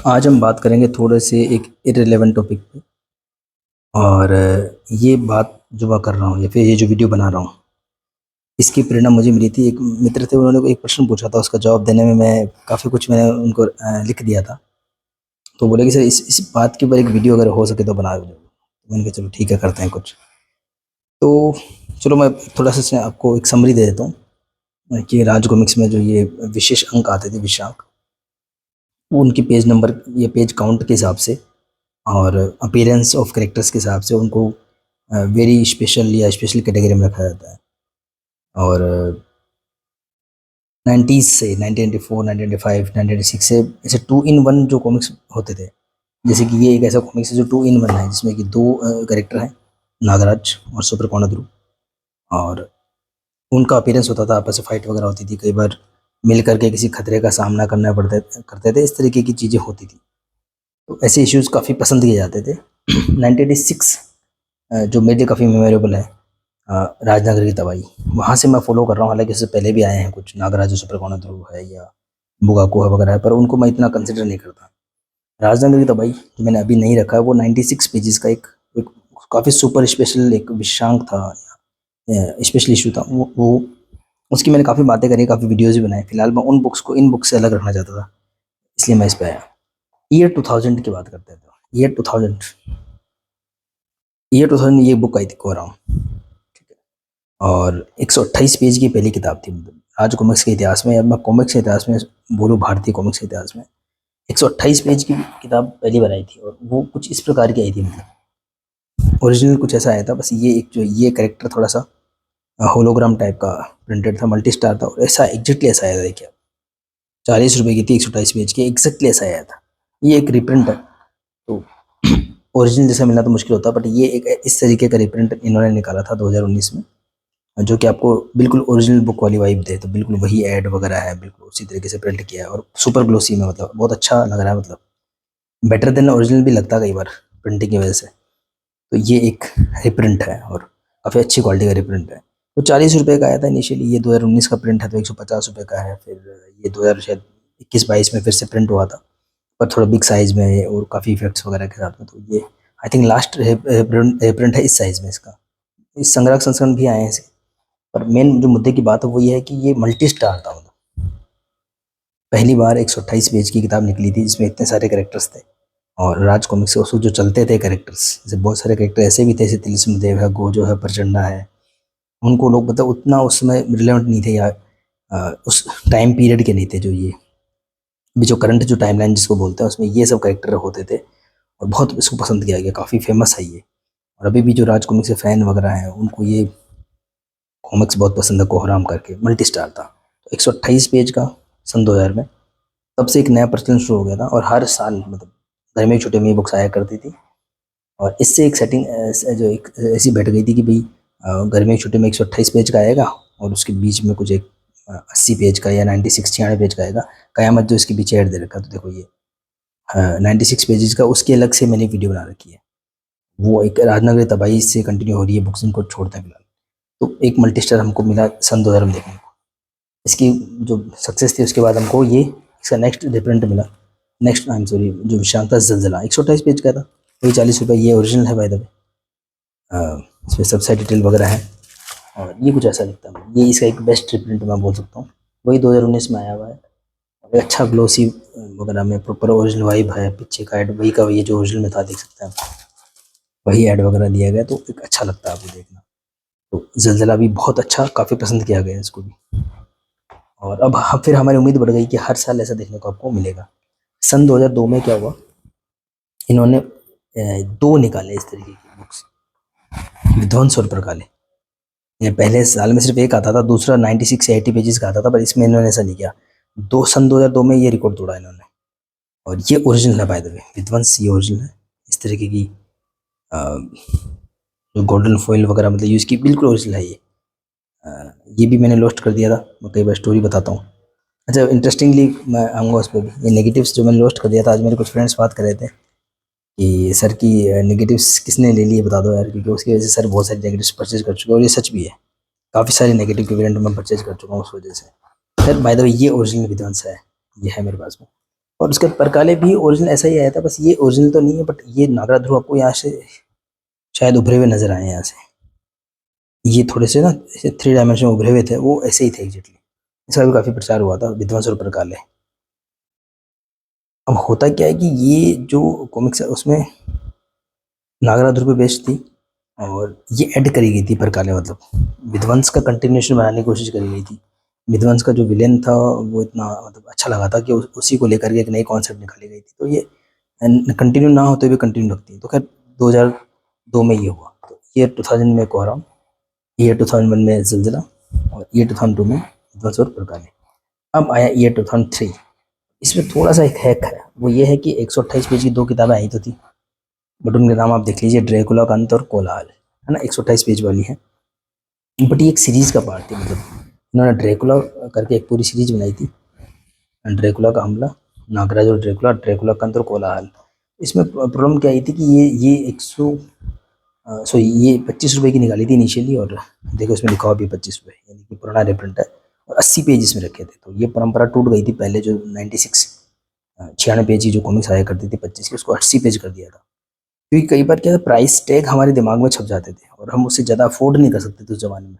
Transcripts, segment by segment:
आज हम बात करेंगे थोड़े से एक इररिलेवेंट टॉपिक पे। और ये बात जो मैं कर रहा हूँ या फिर ये जो वीडियो बना रहा हूँ, इसकी प्रेरणा मुझे मिली थी। एक मित्र थे, उन्होंने एक प्रश्न पूछा था, उसका जवाब देने में मैं काफ़ी कुछ मैंने उनको लिख दिया था। तो बोले कि सर इस बात के ऊपर एक वीडियो अगर हो सके तो बना दो। तो मैंने कहा चलो ठीक है, करते हैं कुछ। तो चलो मैं थोड़ा सा इसमें आपको एक समरी दे देता हूँ कि राज कॉमिक्स में जो ये विशेष अंक आते थे, विषयांक, वो उनकी पेज नंबर या पेज काउंट के हिसाब से और अपीयरेंस ऑफ कैरेक्टर्स के हिसाब से उनको वेरी स्पेशल या स्पेशल कैटेगरी में रखा जाता है। और 90s से 1994, 1995, 1996 से ऐसे 2 in 1 जो कॉमिक्स होते थे, जैसे कि ये एक ऐसा कॉमिक्स है जो 2 in 1 है, जिसमें कि दो कैरेक्टर हैं, नागराज और सुपर कोणाद्रू। और उनका अपीयरेंस होता था, आपस में फाइट वगैरह होती थी, कई बार मिल करके किसी खतरे का सामना करते थे, इस तरीके की चीज़ें होती थी। तो ऐसे इश्यूज़ काफ़ी पसंद किए जाते थे। 1986 जो मेरे लिए काफ़ी मेमोरेबल है, राजनगर की तबाही, वहाँ से मैं फॉलो कर रहा हूँ। हालांकि इससे पहले भी आए हैं कुछ, नागराज सुपर कोणाद्रू है या बुगाको है वगैरह है, पर उनको मैं इतना कंसिडर नहीं करता। राजनगर की तबाही जो मैंने अभी नहीं रखा है, वो 96 पेजेस का एक काफ़ी सुपर स्पेशल एक विषयांक था, स्पेशल इशू था वो। उसकी मैंने काफ़ी बातें करी, काफ़ी वीडियोज़ भी बनाए। फिलहाल मैं उन बुक्स को इन बुक्स से अलग रखना चाहता था, इसलिए मैं इस पे आया। ईयर 2000 की बात करते हैं तो ईयर 2000 ये बुक आई थी, कोराम। ठीक है। और 128 पेज की पहली किताब थी, मतलब आज कॉमिक्स के इतिहास में, या मैं कॉमिक्स के इतिहास में बोलूँ, भारतीय कॉमिक्स के इतिहास में 128 पेज की किताब पहली बार आई थी। और वो कुछ इस प्रकार की आई थी, मतलब ओरिजिनल कुछ ऐसा आया था, बस ये एक जो ये कैरेक्टर थोड़ा सा होलोग्राम टाइप का प्रिंटेड था, मल्टी स्टार था, और ऐसा एग्जैक्टली ऐसा आया था। देखिए, 40 रुपये की थी, 128 पेज की, एग्जैक्टली ऐसा आया था। ये एक रिप्रिंट है, तो ओरिजिनल जैसा मिलना तो मुश्किल होता, बट ये एक इस तरीके का रिप्रिंट इन्होंने निकाला था 2019 में, जो कि आपको बिल्कुल ओरिजिनल बुक वाली वाइब दे। तो बिल्कुल वही ऐड वगैरह है, बिल्कुल उसी तरीके से प्रिंट किया है, और सुपर ग्लोसी में, मतलब बहुत अच्छा लग रहा है, मतलब बेटर देन ओरिजिनल भी लगता है कई बार प्रिंटिंग की वजह से। तो ये एक रिप्रिंट है और काफ़ी अच्छी क्वालिटी का रिप्रिंट है। तो 40 रुपये का आया था इनिशियली, ये 2019 का प्रिंट है तो 150 रुपये का है। फिर ये 2000 शायद 21-22 में फिर से प्रिंट हुआ था, पर थोड़ा बिग साइज़ में और काफ़ी इफेक्ट्स वगैरह के साथ में। तो ये आई थिंक लास्ट रिप्रिंट है इस साइज़ में इसका। इस संग्रह संस्करण भी आए हैं इसके, पर मेन जो मुद्दे की बात है वो ये है कि ये मल्टी स्टार था, मतलब पहली बार 128 पेज की किताब निकली थी जिसमें इतने सारे कैरेक्टर्स थे। और राज कॉमिक्स से उसको जो चलते थे कैरेक्टर्स, जैसे बहुत सारे कैरेक्टर ऐसे भी थे, जैसे तिलस्म देव है, गोजो है, प्रचंडा है, उनको लोग मतलब उतना उस समय रिलेवेंट नहीं थे, या उस टाइम पीरियड के नहीं थे। जो ये अभी जो करंट जो टाइमलाइन जिसको बोलते हैं, उसमें ये सब कैरेक्टर होते थे, और बहुत इसको पसंद किया गया, काफ़ी फेमस है ये। और अभी भी जो राज कॉमिक्स के फैन वगैरह हैं, उनको ये कॉमिक्स बहुत पसंद है, कोहराम करके मल्टी स्टार था। तो 128 पेज का सन 2000 में, तब से एक नया प्रचलन शुरू हो गया था, और हर साल मतलब गर्मी की छुट्टी में ये बुक्स आया करती थी। और इससे एक सेटिंग जो एक ऐसी बैठ गई थी कि भाई गर्मी की छुट्टी में 128 पेज का आएगा, और उसके बीच में कुछ एक 80 पेज का या 96 96 पेज का आएगा, कयामत जो इसके पीछे ऐड दे रखा। तो देखो ये 96 पेजेस का, उसकी अलग से मैंने वीडियो बना रखी है। वो एक राजनगरी तबाही से कंटिन्यू हो रही है, बुक्स इनको छोड़ते हैं फिलहाल। तो एक मल्टी स्टार हमको मिला सन 2000 में देखने को। इसकी जो सक्सेस थी, उसके बाद हमको ये इसका नेक्स्ट रिप्रिंट मिला। नेक्स्ट आई एम सॉरी, जो विशाल था जलजला, 128 पेज का था, वही 40 रुपये। ये ओरिजिनल है बाय द वे, इसमें सब साइड डिटेल वगैरह है। और ये कुछ ऐसा दिखता है, ये इसका एक बेस्ट रिप्रिंट मैं बोल सकता हूँ। वही 2019 में आया हुआ है, और अच्छा ग्लोसी वगैरह में प्रॉपर ओरिजिनल वाइब है। पीछे का ऐड वही का वही है जो ओरिजिनल में था, देख सकते हैं आप, वही ऐड वगैरह दिया गया, तो एक अच्छा लगता है आपको देखना। तो जलजला भी बहुत अच्छा, काफ़ी पसंद किया गया है इसको भी। और अब फिर हमारी उम्मीद बढ़ गई कि हर साल ऐसा देखने को आपको मिलेगा। सन 2002 में क्या हुआ, इन्होंने दो निकाले इस तरीके की बुक्स, विध्वंस और प्रकाले। ये पहले साल में सिर्फ एक आता था, दूसरा 96 से 80 पेजेस का आता था, पर इसमें इन्होंने ऐसा नहीं किया। सन 2002 में ये रिकॉर्ड तोड़ा इन्होंने। और ये ओरिजिनल है बाय द वे, विध्वंस ये ओरिजिनल है। इस तरीके की अ, जो गोल्डन फॉइल वगैरह मतलब यूज़ की, बिल्कुल ओरिजिनल है ये। ये भी मैंने लोस्ट कर दिया था, मैं कई बार स्टोरी बताता हूँ। अच्छा, इंटरेस्टिंगली मैं आऊँगा उस पर भी। ये नेगेटिव्स जो मैंने लोस्ट कर दिया था, आज मेरे कुछ फ्रेंड्स बात कर रहे थे कि सर की नेगेटिव्स किसने ले लिए बता दो यार, क्योंकि उसकी वजह से सर बहुत सारी नेगेटिव्स परचेज कर चुके हैं, और ये सच भी है। काफ़ी सारे नेगेटिव के वेरिएंट मैं परचेज कर चुका हूँ उस वजह से। सर बाय द वे, ये ओरिजिनल विध्वंस है, ये है मेरे पास में। और उसके परकाले भी ओरिजिनल ऐसा ही आया था, बस ये ओरिजिनल तो नहीं है, बट ये नागराज ध्रुव आपको यहाँ से शायद उभरे हुए नजर आए हैं यहाँ से। ये थोड़े से ना ऐसे 3 डायमेंशन उभरे हुए थे, वो ऐसे ही थे एग्जैक्टली। इसका भी काफी प्रचार हुआ था, विध्वंस और परकाले। अब होता क्या है कि ये जो कॉमिक्स है उसमें नागराज ध्रुव पे बेस्ड थी, और ये ऐड करी गई थी परकाले, मतलब विध्वंस का कंटिन्यूएशन बनाने की कोशिश करी गई थी। विध्वंस का जो विलेन था वो इतना मतलब अच्छा लगा था कि उसी को लेकर के एक नई कॉन्सेप्ट निकाली गई थी, तो ये कंटिन्यू ना होते हुए कंटिन्यू रखती है। तो खैर 2002 में ये हुआ। तो ईयर 2000 में कोहराम, ईयर 2001 में जिलजिला, और ईयर 2002 में विध्वंस और परकाले। अब आया ईयर 2003। इसमें थोड़ा सा एक हैक है, वो ये है कि 128 पेज की 2 किताबें आई तो थी, बट उनके नाम आप देख लीजिए, ड्रैकुला का अंत और कोलाहल, है ना, 128 पेज वाली है। बट ये एक सीरीज का पार्ट थी, मतलब इन्होंने ड्रैकुला करके एक पूरी सीरीज बनाई थी, ड्रैकुला का हमला, नागराज और ड्रैकुला, ड्रैकुला का अंत और कोलाहल। इसमें प्रॉब्लम क्या आई थी कि ये 100 ये 25 रुपये की निकाली थी इनिशियली, और देखो इसमें लिखा हुआ भी 25 रुपये, यानी कि पुराना रेप्रिंट है, और 80 पेज इसमें रखे थे। तो ये परंपरा टूट गई थी, पहले जो 96 पेज की जो कॉमिक्स आया करती थी 25 की, उसको 80 पेज कर दिया था। क्योंकि कई बार क्या था, प्राइस टैग हमारे दिमाग में छप जाते थे और हम उससे ज़्यादा अफोर्ड नहीं कर सकते थे उस जमाने में।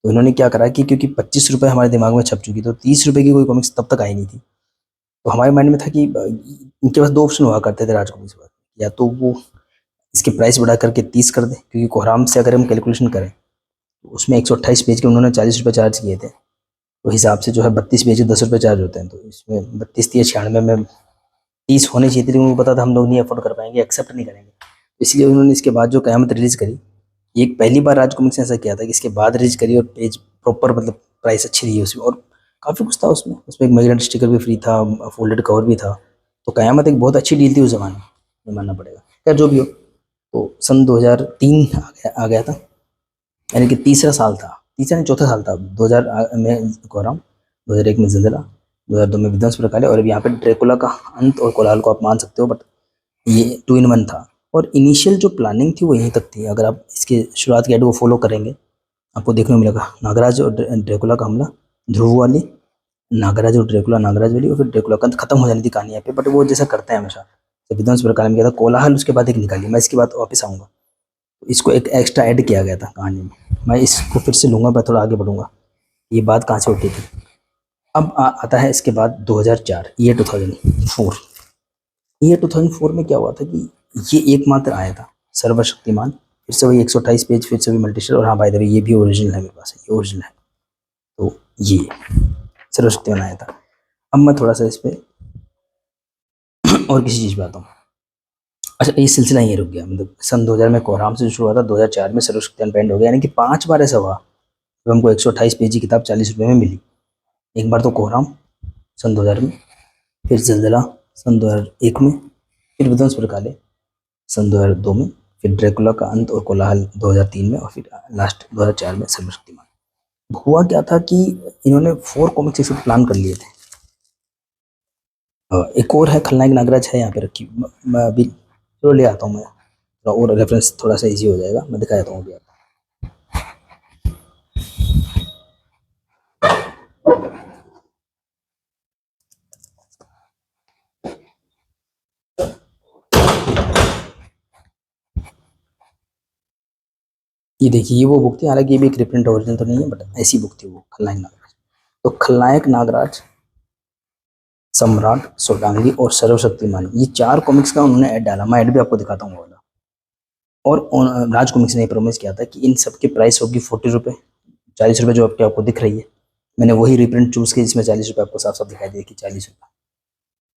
तो इन्होंने क्या करा कि क्योंकि 25 रुपये हमारे दिमाग में छप चुकी, तो 30 रुपये की कोई कॉमिक्स तब तक आई नहीं थी। तो हमारे माइंड में था कि इनके पास 2 ऑप्शन हुआ करते थे राज कॉमिक्स के पास, या तो वो इसके प्राइस बढ़ा करके 30 कर दे, क्योंकि कोहराम से अगर हम कैलकुलेशन करें तो उसमें 128 पेज के उन्होंने 40 रुपये चार्ज किए थे। तो हिसाब से जो है 32 पेज के 10 रुपये चार्ज होते हैं, तो इसमें 32 या 96 में 30 होने चाहिए थे, लेकिन उनको पता था हम लोग नहीं अफोर्ड कर पाएंगे, एक्सेप्ट नहीं करेंगे। इसलिए उन्होंने इसके बाद जो कयामत रिलीज करी, ये एक पहली बार राज कॉमिक्स ने ऐसा किया था कि इसके बाद रिलीज करी और पेज प्रॉपर, मतलब प्राइस अच्छी दी उसमें, और काफ़ी कुछ था उसमें। उसमें एक मैगनेट स्टिकर भी फ्री था, फोल्डेड कवर भी था। तो कयामत एक बहुत अच्छी डील थी उस जमाने में, ये मानना पड़ेगा। खैर जो भी हो, तो सन 2003 आ गया था, यानी कि तीसरा साल था, तीसरा नहीं चौथा साल था। 2000 में कोहराम, 2001 में जिंदला, 2002 में विध्वंस प्रकाले, और अब यहाँ पे ड्रैकुला का अंत और कोलाहल को आप मान सकते हो, बट ये 2 in 1 था। और इनिशियल जो प्लानिंग थी वो यहीं तक थी। अगर आप इसके शुरुआत की एड वो फॉलो करेंगे, आपको देखने को मिलेगा नागराज और ड्रैकुला का हमला, ध्रुव वाली, नागराज और ड्रैकुला, नागराज वाली, और फिर ड्रैकुला का अंत। खत्म हो जानी थी कहानी यहाँ पे, बट वो जैसा करते हैं हमेशा। तो विध्वंस प्रकाल में क्या था, कोलाहल उसके बाद एक निकाली, मैं इसके बाद वापस आऊँगा। इसको एक एक्स्ट्रा ऐड किया गया था कहानी में, मैं इसको फिर से लूँगा, मैं थोड़ा आगे बढ़ूँगा, ये बात कहाँ से उठी थी। अब आता है इसके बाद 2004, ईयर 2004। ईयर 2004 में क्या हुआ था कि ये एकमात्र आया था सर्वशक्तिमान, फिर से वही 128 पेज, फिर से भी मल्टीस्टार, और हाँ बाय द वे ये भी ओरिजिनल है मेरे पास, ये ओरिजिनल है। तो ये सर्वशक्तिमान आया था। अब मैं थोड़ा सा इस पे और किसी चीज़ पे आता हूँ। अच्छा, ये सिलसिला यहीं रुक गया, मतलब सन 2000 में कोहराम से शुरू हुआ था, 2004 में सर्वशक्तिमान बैंड हो गया, यानी कि 5 बार ऐसा हुआ जब हमको 128 पेज की किताब 40 रुपये में मिली। एक बार तो कोहराम सन 2000 में, फिर जिलजिला सन 2001 में, फिर विध्वंस प्रकाले सन 2002 में, फिर ड्रैकुला का अंत और कोलाहल 2003 में, और फिर लास्ट 2004 में सर्वशक्तिमान। हुआ क्या था कि इन्होंने 4 कॉमिक्स एक साथ प्लान कर लिए थे। एक और है खलनायक नागराज है यहाँ पे रखी, मैं अभी चलो ले आता हूँ मैं, और रेफरेंस थोड़ा सा इजी हो जाएगा, मैं दिखा देता हूँ अभी आपको। ये देखिए, ये वो बुक थी, हालांकि ये भी एक रिप्रिंट ओरिजिनल तो नहीं है, बट ऐसी बुक थी वो, खलनायक नागराज। तो खलनायक नागराज, सम्राट, सोडांगी और सर्वशक्तिमान, ये 4 कॉमिक्स का उन्होंने ऐड डाला। मैं ऐड भी आपको दिखाता हूँ वाला। और राज कॉमिक्स ने प्रॉमिस किया था कि इन सब की प्राइस होगी 40 रुपये, 40 रुपये जो आपको दिख रही है। मैंने वही रिप्रिंट चूज की जिसमें 40 रुपये आपको साफ साफ दिखाई दे कि 40 रुपये।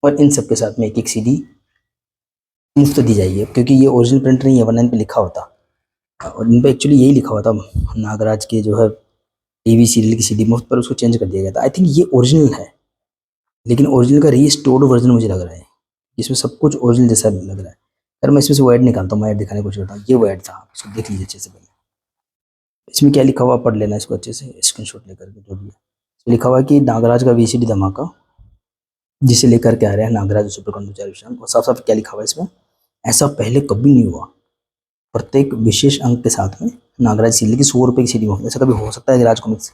और इन सब के साथ में एक एक सीडी मुफ्त दी जाएगी, क्योंकि ये ओरिजिनल प्रिंट नहीं है, वरना इन पे लिखा होता। और इन पे एक्चुअली यही लिखा हुआ था, नागराज के जो है टीवी सीरियल की सीडी मुफ्त, पर उसको चेंज कर दिया गया था। आई थिंक ये ओरिजिनल है, लेकिन ओरिजिनल का रीस्टोर्ड वर्जन मुझे लग रहा है, इसमें सब कुछ ओरिजिनल जैसा लग रहा है। यार मैं इसमें से वो ऐड निकालता हूँ, मैं ऐड दिखाने की कोशिश करता हूँ। ये वो ऐड था, आप इसको देख लीजिए अच्छे से पहले। इसमें क्या लिखा हुआ पढ़ लेना इसको अच्छे से, स्क्रीनशॉट लेकर के, जो भी है। इसमें लिखा हुआ है कि नागराज का वीसीडी धमाका, जिसे लेकर के आ रहे हैं नागराज सुपर कंडूचार विशाल। और साफ साफ क्या लिखा हुआ है इसमें, ऐसा पहले कभी नहीं हुआ, प्रत्येक विशेष अंक के साथ में नागराज सीरियल की 100 रुपये की सीडी मुफ्त। ऐसा कभी हो सकता है राज कॉमिक्स?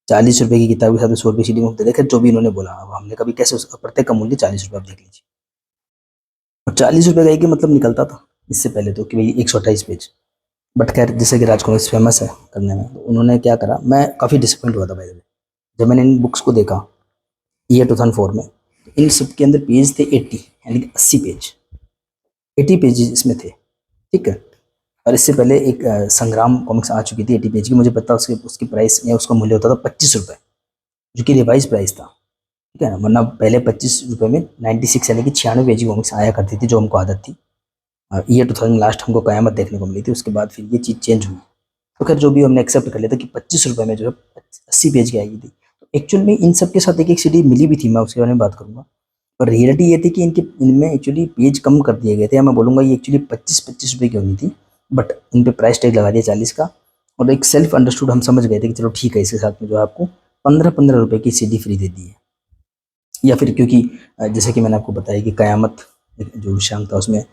₹40 की किताब के साथ में ₹100 CD मुफ्त दे, खैर जो भी इन्होंने बोला। अब हमने कभी कैसे उसका प्रत्येक का मूल्य ₹40 आप देख लीजिए। और ₹40 का एक ही मतलब निकलता था इससे पहले तो कि भाई 128 पेज। बट खैर जैसे कि राजकॉमिक्स फेमस है करने में, तो उन्होंने क्या करा, मैं काफ़ी डिसअपॉइंट हुआ था भाई जब मैंने इन बुक्स को देखा ईयर 2004 में। तो इन सब के अंदर पेज थे 80, यानी कि 80 पेज, 80 पेजेस इसमें थे, ठीक है। और इससे पहले एक संग्राम कॉमिक्स आ चुकी थी 80 पेज की, मुझे पता उसकी उसकी प्राइस या उसका मूल्य होता था ₹25, जो कि रिवाइज प्राइस था, ठीक है ना। वरना पहले ₹25 में 96 यानी कि 96 पेज की कॉमिक्स आया करती थी, जो हमको आदत थी। ईयर 2000 लास्ट हमको कयामत देखने को मिली थी, उसके बाद फिर ये चीज़ चेंज हुई। तो खैर जो भी हमने एक्सेप्ट कर लिया था कि ₹25 में जो है 80 पेज की आएगी थी। तो एक्चुअल में इन सब के साथ एक एक सीडी मिली भी थी, मैं उसके बारे में बात करूंगा। पर रियलिटी ये थी कि इनके इनमें एक्चुअली पेज कम कर दिए गए थे, या मैं बोलूँगा ये एक्चुअली 25-25 रुपये की होनी थी, बट इन पे प्राइस टैग लगा दिया 40 का। और एक सेल्फ अंडरस्टूड हम समझ गए थे कि चलो ठीक है, इसके साथ में जो है आपको 15-15 रुपये की सीडी फ्री दे दी है। या फिर क्योंकि जैसे कि मैंने आपको बताया कि कयामत जो विषयांक था उसमें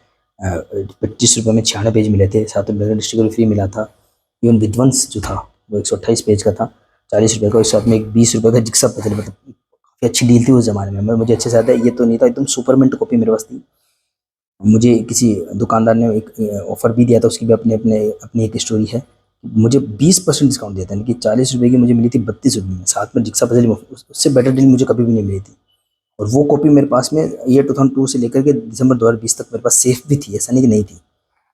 25 रुपये में 96 पेज मिले थे, साथ में ब्लड स्टिकर फ्री मिला था। इवन विध्वंस जो था वो 128 पेज का था, 40 रुपये का, और साथ में एक 20 रुपये का जिक्सा पजल, मतलब काफ़ी अच्छी डील थी उस ज़माने में। मुझे अच्छे से आता है, ये तो नहीं था, एकदम सुपरमिंट कॉपी मेरे पास थी। मुझे किसी दुकानदार ने एक ऑफ़र भी दिया था, उसकी भी अपनी एक स्टोरी है। मुझे 20% डिस्काउंट दिया था, यानी कि 40 रुपये की मुझे मिली थी 32 रुपये में, साथ में जिक्सा पजल उससे बेटर डील मुझे कभी भी नहीं मिली थी। और वो कॉपी मेरे पास में ईयर 2002 से लेकर के दिसंबर 2020 तक मेरे पास सेफ भी थी, ऐसा नहीं कि नहीं थी।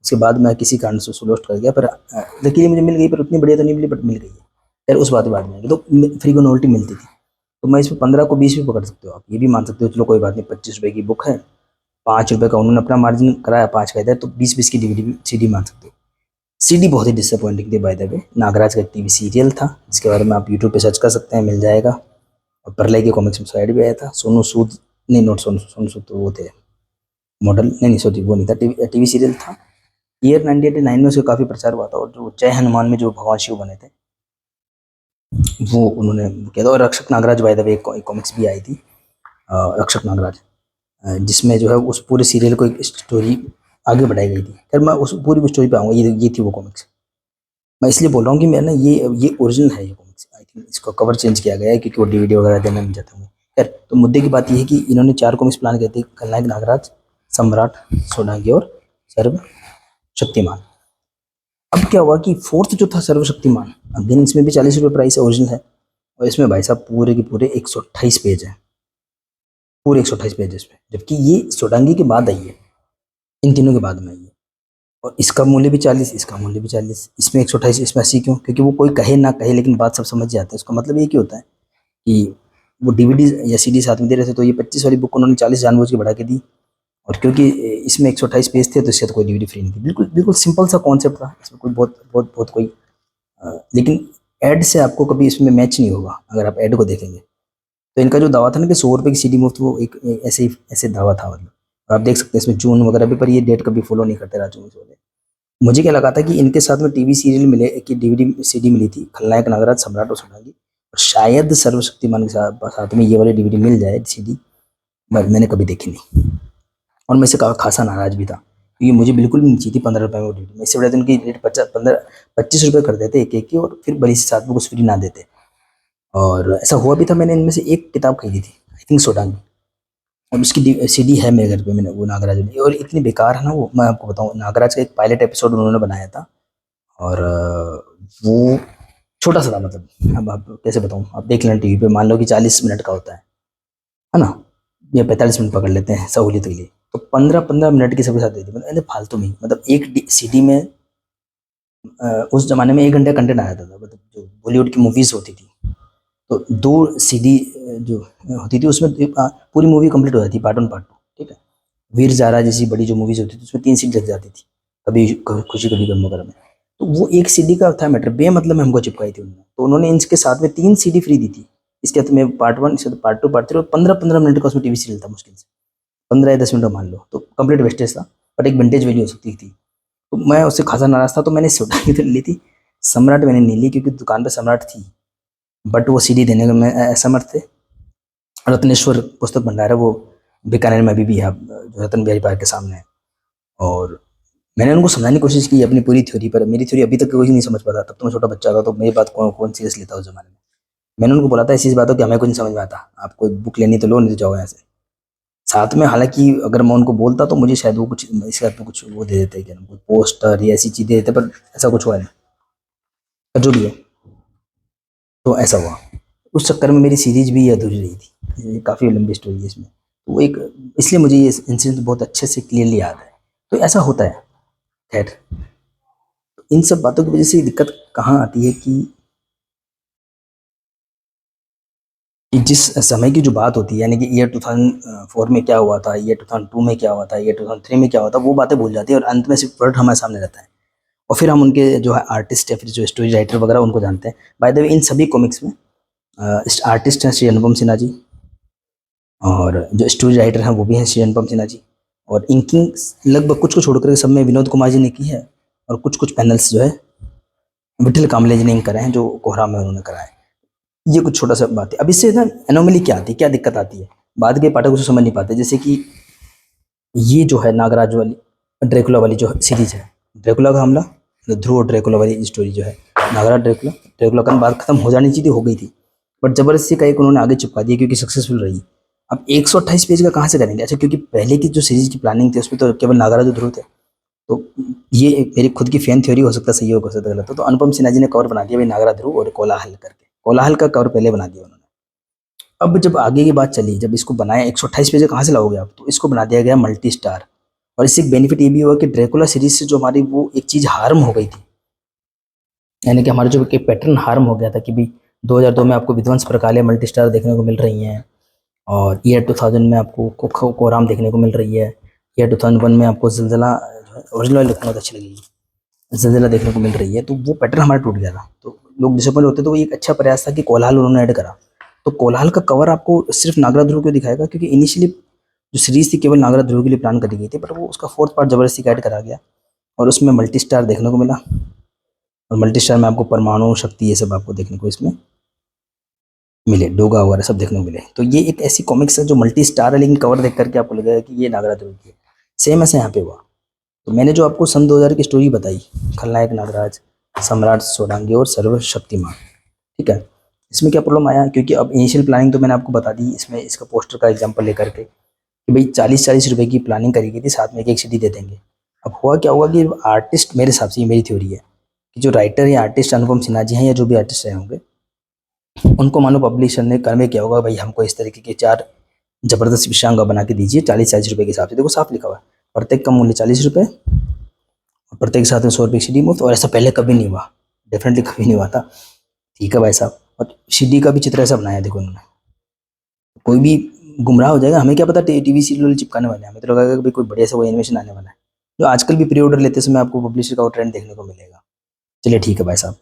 उसके बाद मैं किसी कारण से उसको लॉस्ट कर गया, पर लकीली मुझे मिल गई, पर उतनी बढ़िया तो नहीं मिली, बट मिल गई है। खैर उस बात के बाद में आएगी। तो फ्री को नोवेल्टी मिलती थी, तो मैं इसमें 15 को 20 भी पकड़ सकते हो आप, ये भी मान सकते हो, चलो कोई बात नहीं, 25 रुपये की बुक है, 5 रुपये का उन्होंने अपना मार्जिन कराया, 5 का इधर, तो 20-20 की DVD CD मान सकते हो। CD बहुत ही डिसअपॉइंटिंग थी बाय द वे। नागराज का एक टीवी सीरियल था, जिसके बारे में आप यूट्यूब पे सर्च कर सकते हैं, मिल जाएगा। और प्रलय के कॉमिक्स में साइड भी आया था, सोनू सूद, नहीं नॉट सोनू सूद, तो वो थे मॉडल, नहीं सॉरी वो नहीं था, टीवी सीरियल था। ईयर 1989 में उसका काफ़ी प्रचार हुआ था, और जो जय हनुमान में जो भगवान शिव बने थे, वो उन्होंने किया था। और रक्षक नागराज बाय द वे एक कॉमिक्स भी आई थी, रक्षक नागराज, जिसमें जो है उस पूरे सीरियल को एक स्टोरी आगे बढ़ाई गई थी। खैर मैं उस पूरी स्टोरी पे आऊँगा, ये थी वो कॉमिक्स। मैं इसलिए बोल रहा हूँ कि मैं ना ये ओरिजिनल है ये कॉमिक्स, आई थिंक इसका कवर चेंज किया गया है क्योंकि वो DVD वगैरह देना नहीं चाहते होंगे। खैर तो मुद्दे की बात ये है कि इन्होंने 4 कॉमिक्स प्लान किए थे, खलनायक नागराज, सम्राट, सोनागी और सर्व शक्तिमान। अब क्या हुआ कि फोर्थ जो था सर्वशक्तिमान, अगेन इसमें भी 40 रुपये प्राइस है, ओरिजिनल है। और इसमें भाई साहब पूरे के पूरे 128 पेज है, पूरे 128 पेज इसमें, जबकि ये सोडांगी के बाद आई है, इन तीनों के बाद में आई है। और इसका मूल्य भी 40, इसका मूल्य भी 40, इसमें 128, इसमें 80 क्यों? क्योंकि वो कोई कहे ना कहे लेकिन बात सब समझ जाते हैं। उसका मतलब ये क्यों होता है कि वो DVD या CD साथ में दे रहे थे, तो ये 25 वाली बुक उन्होंने 40 जानबूझ के बढ़ा के दी। और क्योंकि इसमें 128 पेज थे, तो इससे तो कोई DVD फ्री नहीं थी। बिल्कुल बिल्कुल सिंपल सा कॉन्सेप्ट था, इसमें कोई बहुत बहुत बहुत कोई लेकिन ऐड से आपको कभी इसमें मैच नहीं होगा अगर आप ऐड को देखेंगे। तो इनका जो दावा था ना कि ₹100 की CD मुफ्त, वो एक ऐसे ही ऐसे दावा था, मतलब। और आप देख सकते हैं इसमें जून वगैरह भी, पर ये डेट कभी फॉलो नहीं करते राजू वाले। मुझे क्या लगा था कि इनके साथ में टीवी सीरियल मिले, कि DVD CD मिली थी, खलनायक नागराज, सम्राट और सोनागी, और शायद सर्वशक्तिमान के साथ में ये वाली DVD मिल जाए CD, बट मैंने कभी देखी नहीं। और मैं इससे खासा नाराज भी था, क्योंकि मुझे बिल्कुल भी नहीं चाहिए थी 15 रुपये में वो DVD। मैं इससे बड़ा तो उनकी रेट 25 रुपये कर देते एक एक की, और फिर बड़ी से साथ में कुछ फ्री ना देते। और ऐसा हुआ भी था, मैंने इनमें से एक किताब खरीदी थी, आई थिंक सोडांगी, और उसकी CD है मेरे घर पे, मैंने वो नागराज में, और इतनी बेकार है ना वो, मैं आपको बताऊँ, नागराज का एक पायलट एपिसोड उन्होंने बनाया था, और वो छोटा सा था, मतलब अब आप कैसे बताऊँ, आप देख लेना TV पे, मान लो कि 40 मिनट का होता है ना, या 45 मिनट पकड़ लेते हैं सहूलियत के लिए, तो 15-15 मिनट की सबके साथ दे दी, मतलब ऐसे फालतू में ही। मतलब एक CD में उस जमाने में 1 घंटे कंटेंट आया था, मतलब जो बॉलीवुड की मूवीज होती थी, तो 2 CD जो होती थी उसमें पूरी मूवी कंप्लीट हो जाती, पार्ट 1 पार्ट 2, ठीक है। वीर ज़ारा जैसी बड़ी जो मूवीज होती थी, उसमें 3 CD लग जाती थी, कभी खुशी कभी गम वगैरह में। तो वो एक CD का था मैटर, बेमतलब में हमको चिपकाई थी उन्होंने, तो उन्होंने इसके साथ में 3 CD फ्री दी थी। इसके साथ में पार्ट 1, इसके पार्ट 2, पार्ट 3, और 15-15 मिनट का उसमें TV सीरियल था, मुश्किल से 15 या 10 मिनट मान लो, तो कंप्लीट वेस्टेज था, बट एक विंटेज वैल्यू हो सकती थी। तो मैं उससे खासा नाराज था, तो मैंने सोडा की ली थी। सम्राट मैंने नहीं ली, क्योंकि दुकान पे सम्राट थी, बट वो CD देने में असमर्थ थे। रत्नेश्वर पुस्तक भंडार है वो, बीकानेर में अभी भी है, जो रतन बिहारी पार्क के सामने है। और मैंने उनको समझाने की कोशिश की अपनी पूरी थ्योरी, पर मेरी थ्योरी अभी तक कोई नहीं समझ पाता। तब तो मैं छोटा बच्चा था, तो मेरी बात कौन कौन सीरियस लेता उस जमाने में। मैंने उनको बोला था ऐसी बात हो कि हमें कुछ नहीं समझ में आता, आपको बुक लेनी तो लो, नहीं तो जाओ यहाँ से। साथ में हालांकि अगर मैं उनको बोलता तो मुझे शायद वो कुछ इसके हाथ में कुछ वो दे देते, क्या नाम, कुछ पोस्टर या ऐसी चीज़ दे देते, पर ऐसा कुछ हुआ नहीं। पर जो भी है, तो ऐसा हुआ। उस चक्कर में मेरी सीरीज भी अधूरी रही थी, ये काफ़ी लंबी स्टोरी है इसमें। तो वो एक, इसलिए मुझे ये इंसिडेंट बहुत अच्छे से क्लियरली याद है। तो ऐसा होता है। खैर, इन सब बातों की वजह से दिक्कत कहाँ आती है कि जिस समय की जो बात होती है, यानी कि ईयर 2004 में क्या हुआ था, ईयर 2002 में क्या हुआ था, ईयर 2003 में क्या हुआ था, वो बातें भूल जाती है और अंत में सिर्फ प्रोडक्ट हमारे सामने रहता है। और फिर हम उनके जो है आर्टिस्ट या फिर जो स्टोरी राइटर वगैरह उनको जानते हैं। बाय द वे, इन सभी कॉमिक्स में आर्टिस्ट हैं श्री अनुपम सिन्हा जी, और जो स्टोरी राइटर हैं वो भी हैं श्री अनुपम सिन्हा जी। और इंकिंग लगभग कुछ को छोड़कर के सब में विनोद कुमार जी ने की है। और कुछ कुछ पैनल्स जो है विठल कामले जी ने इंक करे हैं, जो कोहराम में उन्होंने करा है। ये कुछ छोटा सा बात है। अब इससे ना एनोमली क्या आती है, क्या दिक्कत आती है, बाद के पाठक उसे समझ नहीं पाते। जैसे कि ये जो है नागराज वाली ड्रैकुला वाली जो सीरीज है, ड्रैकुला का हमला, ध्रुव और ड्रैकुला वाली स्टोरी जो है, नागराज ड्रैकुला, ड्रैकुला का बात खत्म हो जानी चाहिए थी, हो गई थी, बट जबरदस्ती का एक उन्होंने आगे चिपका दिया क्योंकि सक्सेसफुल रही। अब 128 पेज का कहाँ से करेंगे? अच्छा, क्योंकि पहले की जो सीरीज की प्लानिंग थी उसमें तो केवल नागराज और ध्रुव थे। तो ये मेरी खुद की फैन थ्योरी, हो सकता है सही हो सकता है गलत हो। तो अनुपम सिन्हा जी ने कवर बना दिया भाई नागराज ध्रुव और कोलाहल करके, कोलाहल का कवर पहले बना दिया उन्होंने। अब जब आगे की बात चली, जब इसको बनाया, 128 पेज कहाँ से लाओगे आप, तो इसको बना दिया गया मल्टी स्टार। और इससे एक बेनिफिट ये भी हुआ कि ड्रैकुला सीरीज से जो हमारी वो एक चीज़ हार्म हो गई थी, यानी कि हमारा जो एक पैटर्न हार्म हो गया था कि भाई 2002 में आपको विध्वंस प्रकाले मल्टी स्टार देखने को मिल रही हैं, और ईयर 2000 में आपको कोराम देखने को मिल रही है, ईयर 2001 में आपको जिलजिला, ओरिजिनल लिखना अच्छी लगेगी, जिलजिला देखने को मिल रही है। तो वो पैटर्न हमारा टूट गया था, तो लोग डिसअपॉइंट होते। तो वो एक अच्छा प्रयास था कि कोलाहल उन्होंने ऐड करा। तो कोलाहल का कवर आपको सिर्फ नागराज ध्रुव क्यों दिखाएगा, क्योंकि इनिशियली जो सीरीज थी केवल नागराज ध्रुव के लिए प्लान करी गई थी, बट वो उसका फोर्थ पार्ट जबरदस्ती ऐड करा गया और उसमें मल्टी स्टार देखने को मिला। और मल्टी स्टार में आपको परमाणु शक्ति ये सब आपको देखने को इसमें मिले, डोगा वगैरह सब देखने को मिले। तो ये एक ऐसी कॉमिक्स है जो मल्टी स्टार है, लेकिन कवर देख करके आपको लगेगा कि ये नागराज ध्रुव की है। सेम ऐसा यहाँ पे हुआ। तो मैंने जो आपको सन 2000 की स्टोरी बताई, खलनायक नागराज, सम्राट सोडांगी और सर्वशक्तिमान, ठीक है, इसमें क्या प्रॉब्लम आया, क्योंकि अब इनिशियल प्लानिंग तो मैंने आपको बता दी इसमें, इसका पोस्टर का एग्जांपल लेकर के कि भाई 40-40 रुपए की प्लानिंग करी गई थी, साथ में एक एक सीडी दे देंगे। अब हुआ क्या हुआ कि आर्टिस्ट, मेरे हिसाब से ये मेरी थ्योरी है कि जो राइटर या आर्टिस्ट अनुपम सिन्हा जी हैं या जो भी आर्टिस्ट रहे होंगे, उनको मानो पब्लिशर ने कन्वे किया होगा भाई हमको इस तरीके के 4 जबरदस्त विषयांग बना के दीजिए 40-40 रुपए के हिसाब से। देखो साफ लिखा हुआ है, प्रत्येक का मूल्य 40 रुपए, और प्रत्येक साथ में 100 रुपये सीडी मुफ्त। और ऐसा पहले कभी नहीं हुआ, डेफिनेटली कभी नहीं हुआ था। ठीक है भाई साहब। और सीडी का भी चित्र ऐसा बनाया, देखो इन्होंने, कोई भी गुमराह हो जाएगा, हमें क्या पता टीवी सीरियल चिपकाने वाले हैं, हमें तो लगेगा कि भाई कोई बढ़िया सा वो एनिमेशन आने वाला है, जो आजकल भी प्री ऑर्डर लेते समय आपको पब्लिशर का वो ट्रेंड देखने को मिलेगा। चलिए ठीक है भाई साहब।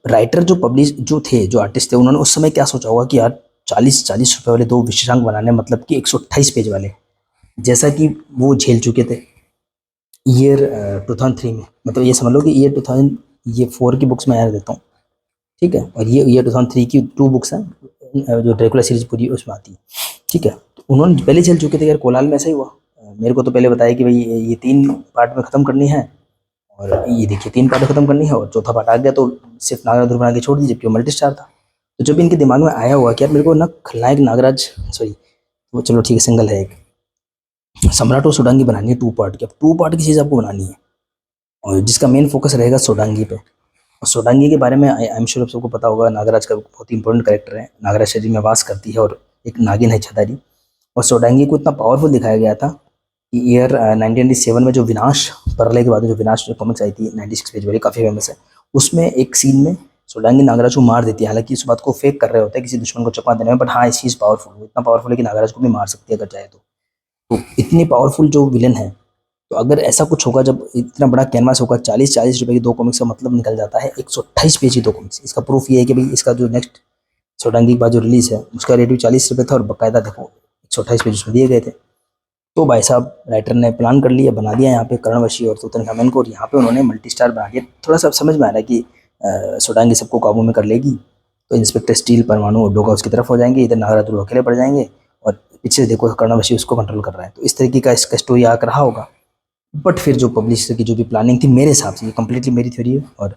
राइटर जो पब्लिश जो थे, जो आर्टिस्ट थे, उन्होंने उस समय क्या सोचा होगा कि यार 40-40 रुपए वाले 2 विषयांक बनाने, मतलब कि 128 पेज वाले, जैसा कि वो झेल चुके थे ईयर 2003 में। मतलब ये समझ लो कि ईयर 2000, ये 4 की बुक्स मैं याद देता हूँ, ठीक है, और ये ईयर 2003 की 2 बुक्स हैं, जो ड्रैकुला सीरीज पूरी उसमें आती है, ठीक है। तो उन्होंने पहले चल चुके थे यार, कोलाल में ऐसा ही हुआ। मेरे को तो पहले बताया कि भाई ये 3 पार्ट में ख़त्म करनी है, और ये देखिए 3 पार्ट ख़त्म करनी है, और चौथा पार्ट आ गया तो सिर्फ नागराज ध्रुव बना के छोड़ दीजिए, जबकि वो मल्टी स्टार था। तो जब इनके दिमाग में आया हुआ कि यार मेरे को ना खलनायक नागराज, सॉरी वो चलो ठीक है सिंगल है, एक सम्राट और सोडांगी बनानी है 2 पार्ट की। अब 2 पार्ट की चीज़ आपको बनानी है, और जिसका मेन फोकस रहेगा सोडांगी पे। और सोडांगी के बारे में आई एम श्योर आप सबको पता होगा, नागराज का बहुत ही इंपॉर्टेंट कैरेक्टर है, नागराज शरीर में वास करती है और एक नागिन है छदारी। और सोडांगी को इतना पावरफुल दिखाया गया था कि ईयर 1997 में जो विनाश, प्रलय के बाद जो विनाश जो कॉमिक्स आई थी 96 पेज वाली, काफ़ी फेमस है, उसमें एक सीन में सोडांगी नागराज को मार देती है। हालांकि इस बात को फेक कर रहे होते हैं किसी दुश्मन को चकमा देने में, बट हाँ इस चीज़ पावरफुल, वो इतना पावरफुल है कि नागराज को भी मार सकती है अगर चाहे तो इतनी पावरफुल जो विलन है। तो अगर ऐसा कुछ होगा, जब इतना बड़ा कैनवास होगा, 40-40 रुपए की 2 कॉमिक्स का मतलब निकल जाता है 128 पेज की 2 कॉमिक्स। इसका प्रूफ ये है कि भाई इसका जो नेक्स्ट सोडांगी के बाद जो रिलीज है उसका रेट भी 40 रुपये था, और बाकायदा देखो 128 पेज उसमें दिए गए थे। तो भाई साहब राइटर ने प्लान कर लिया, बना दिया यहाँ पे कर्णवशी और तूतनखामन को, और यहाँ पे उन्होंने मल्टी स्टार बना दिया। थोड़ा सा समझ में आ रहा है कि सोडांगी सबको काबू में कर लेगी, तो इंस्पेक्टर स्टील, परमाणु और डोगा उसकी तरफ हो जाएंगे, इधर नागराज ध्रुव अकेले पड़ जाएंगे, और पीछे देखो कर्णवशी उसको कंट्रोल कर रहा है। तो इस तरीके का इसका स्टोरी आकर रहा होगा। बट फिर जो पब्लिशर की जो भी प्लानिंग थी, मेरे हिसाब से ये कम्प्लीटली मेरी थ्योरी है। और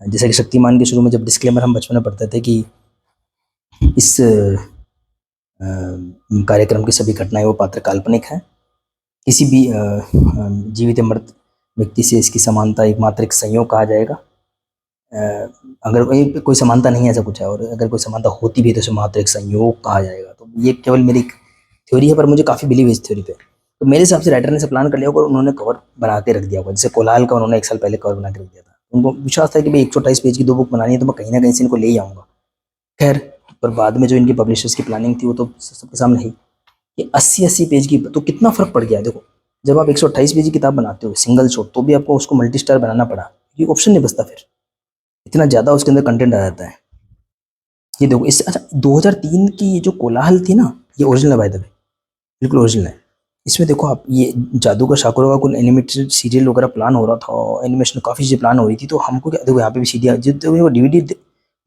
जैसे कि शक्तिमान के शुरू में जब डिस्क्लेमर हम बचपन में पढ़ते थे कि इस कार्यक्रम की सभी घटनाएं व पात्र काल्पनिक हैं। किसी भी जीवित या मृत व्यक्ति से इसकी समानता एकमात्र एक संयोग कहा जाएगा। अगर कोई समानता नहीं है ऐसा कुछ है, और अगर कोई समानता होती भी है तो उसे मात्र एक संयोग कहा जाएगा। तो ये केवल मेरी थ्योरी है, पर मुझे काफ़ी बिलीव है इस थ्योरी पे। तो मेरे हिसाब से राइटर ने ऐसा प्लान कर लिया होगा और उन्होंने कवर बना के रख दिया होगा। जैसे कोलाहल का उन्होंने 1 साल पहले कवर बना के रख दिया था। उनको विश्वास था कि भाई 128 पेज की 2 बुक बनानी है तो मैं कहीं ना कहीं से इनको ले ही आऊँगा। खैर, पर बाद में जो इनकी पब्लिशर्स की प्लानिंग थी वो तो सबके सामने ही। ये 80-80 पेज की, तो कितना फ़र्क पड़ गया देखो। जब आप 128 पेज की किताब बनाते हो सिंगल शॉट, तो भी आपको उसको मल्टी स्टार बनाना पड़ा, ये ऑप्शन नहीं बचता फिर। इतना ज़्यादा उसके अंदर कंटेंट आ जाता है। ये देखो इस, अच्छा 2003 की ये जो कोलाहल थी ना, ये ओरिजिनल है बाय द वे, बिल्कुल ओरिजिनल है। इसमें देखो आप, ये जादूगर शाकुरा का कुछ एनिमेटेड सीरियल वगैरह प्लान हो रहा था, एनिमेशन काफ़ी चीज़ें प्लान हो रही थी। तो हमको क्या देखो, यहाँ पे भी सीडी जो डीवीडी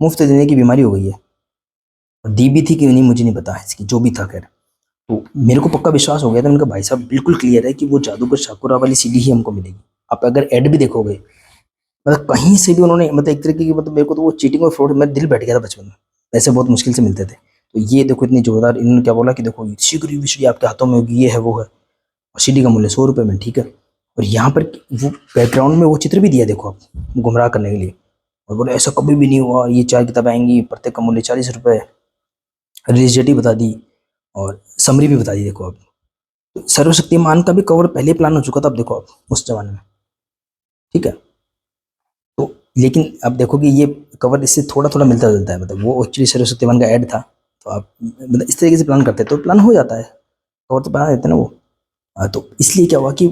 मुफ्त देने की बीमारी हो गई है, और दी भी थी कि नहीं मुझे नहीं पता है इसकी, जो भी था खैर। तो मेरे को पक्का विश्वास हो गया था, उनका भाई साहब बिल्कुल क्लियर है कि वो जादूगर शाकुरा वाली सीडी ही हमको मिलेगी। आप अगर एड भी देखोगे, मतलब कहीं से भी उन्होंने, मतलब एक तरीके की, मतलब मेरे को तो वो चीटिंग और फ्रॉड, मेरा दिल बैठ गया था बचपन में। पैसे बहुत मुश्किल से मिलते थे। तो ये देखो इतनी जोरदार, इन्होंने क्या बोला कि देखो शीघ्र ही सीडी आपके हाथों में होगी, ये है वो है, और सीडी का मूल्य 100 रुपये में, ठीक है। और यहाँ पर वो बैकग्राउंड में वो चित्र भी दिया देखो आप, गुमराह करने के लिए। और बोले ऐसा कभी भी नहीं हुआ, ये 4 किताबें आएंगी, प्रत्येक का मूल्य 40 रुपये। रिलीज डेट ही बता दी और समरी भी बता दी देखो आप। तो सर्वशक्तिमान का भी कवर पहले प्लान हो चुका था, अब देखो आप उस जमाने में, ठीक है। तो लेकिन अब देखो कि ये कवर इससे थोड़ा थोड़ा मिलता जुलता है, मतलब वो एक्चुअली सर्वशक्तिमान का ऐड था। तो आप मतलब इस तरीके से प्लान करते तो प्लान हो जाता है, कवर तो बना देते ना वो। तो इसलिए क्या हुआ कि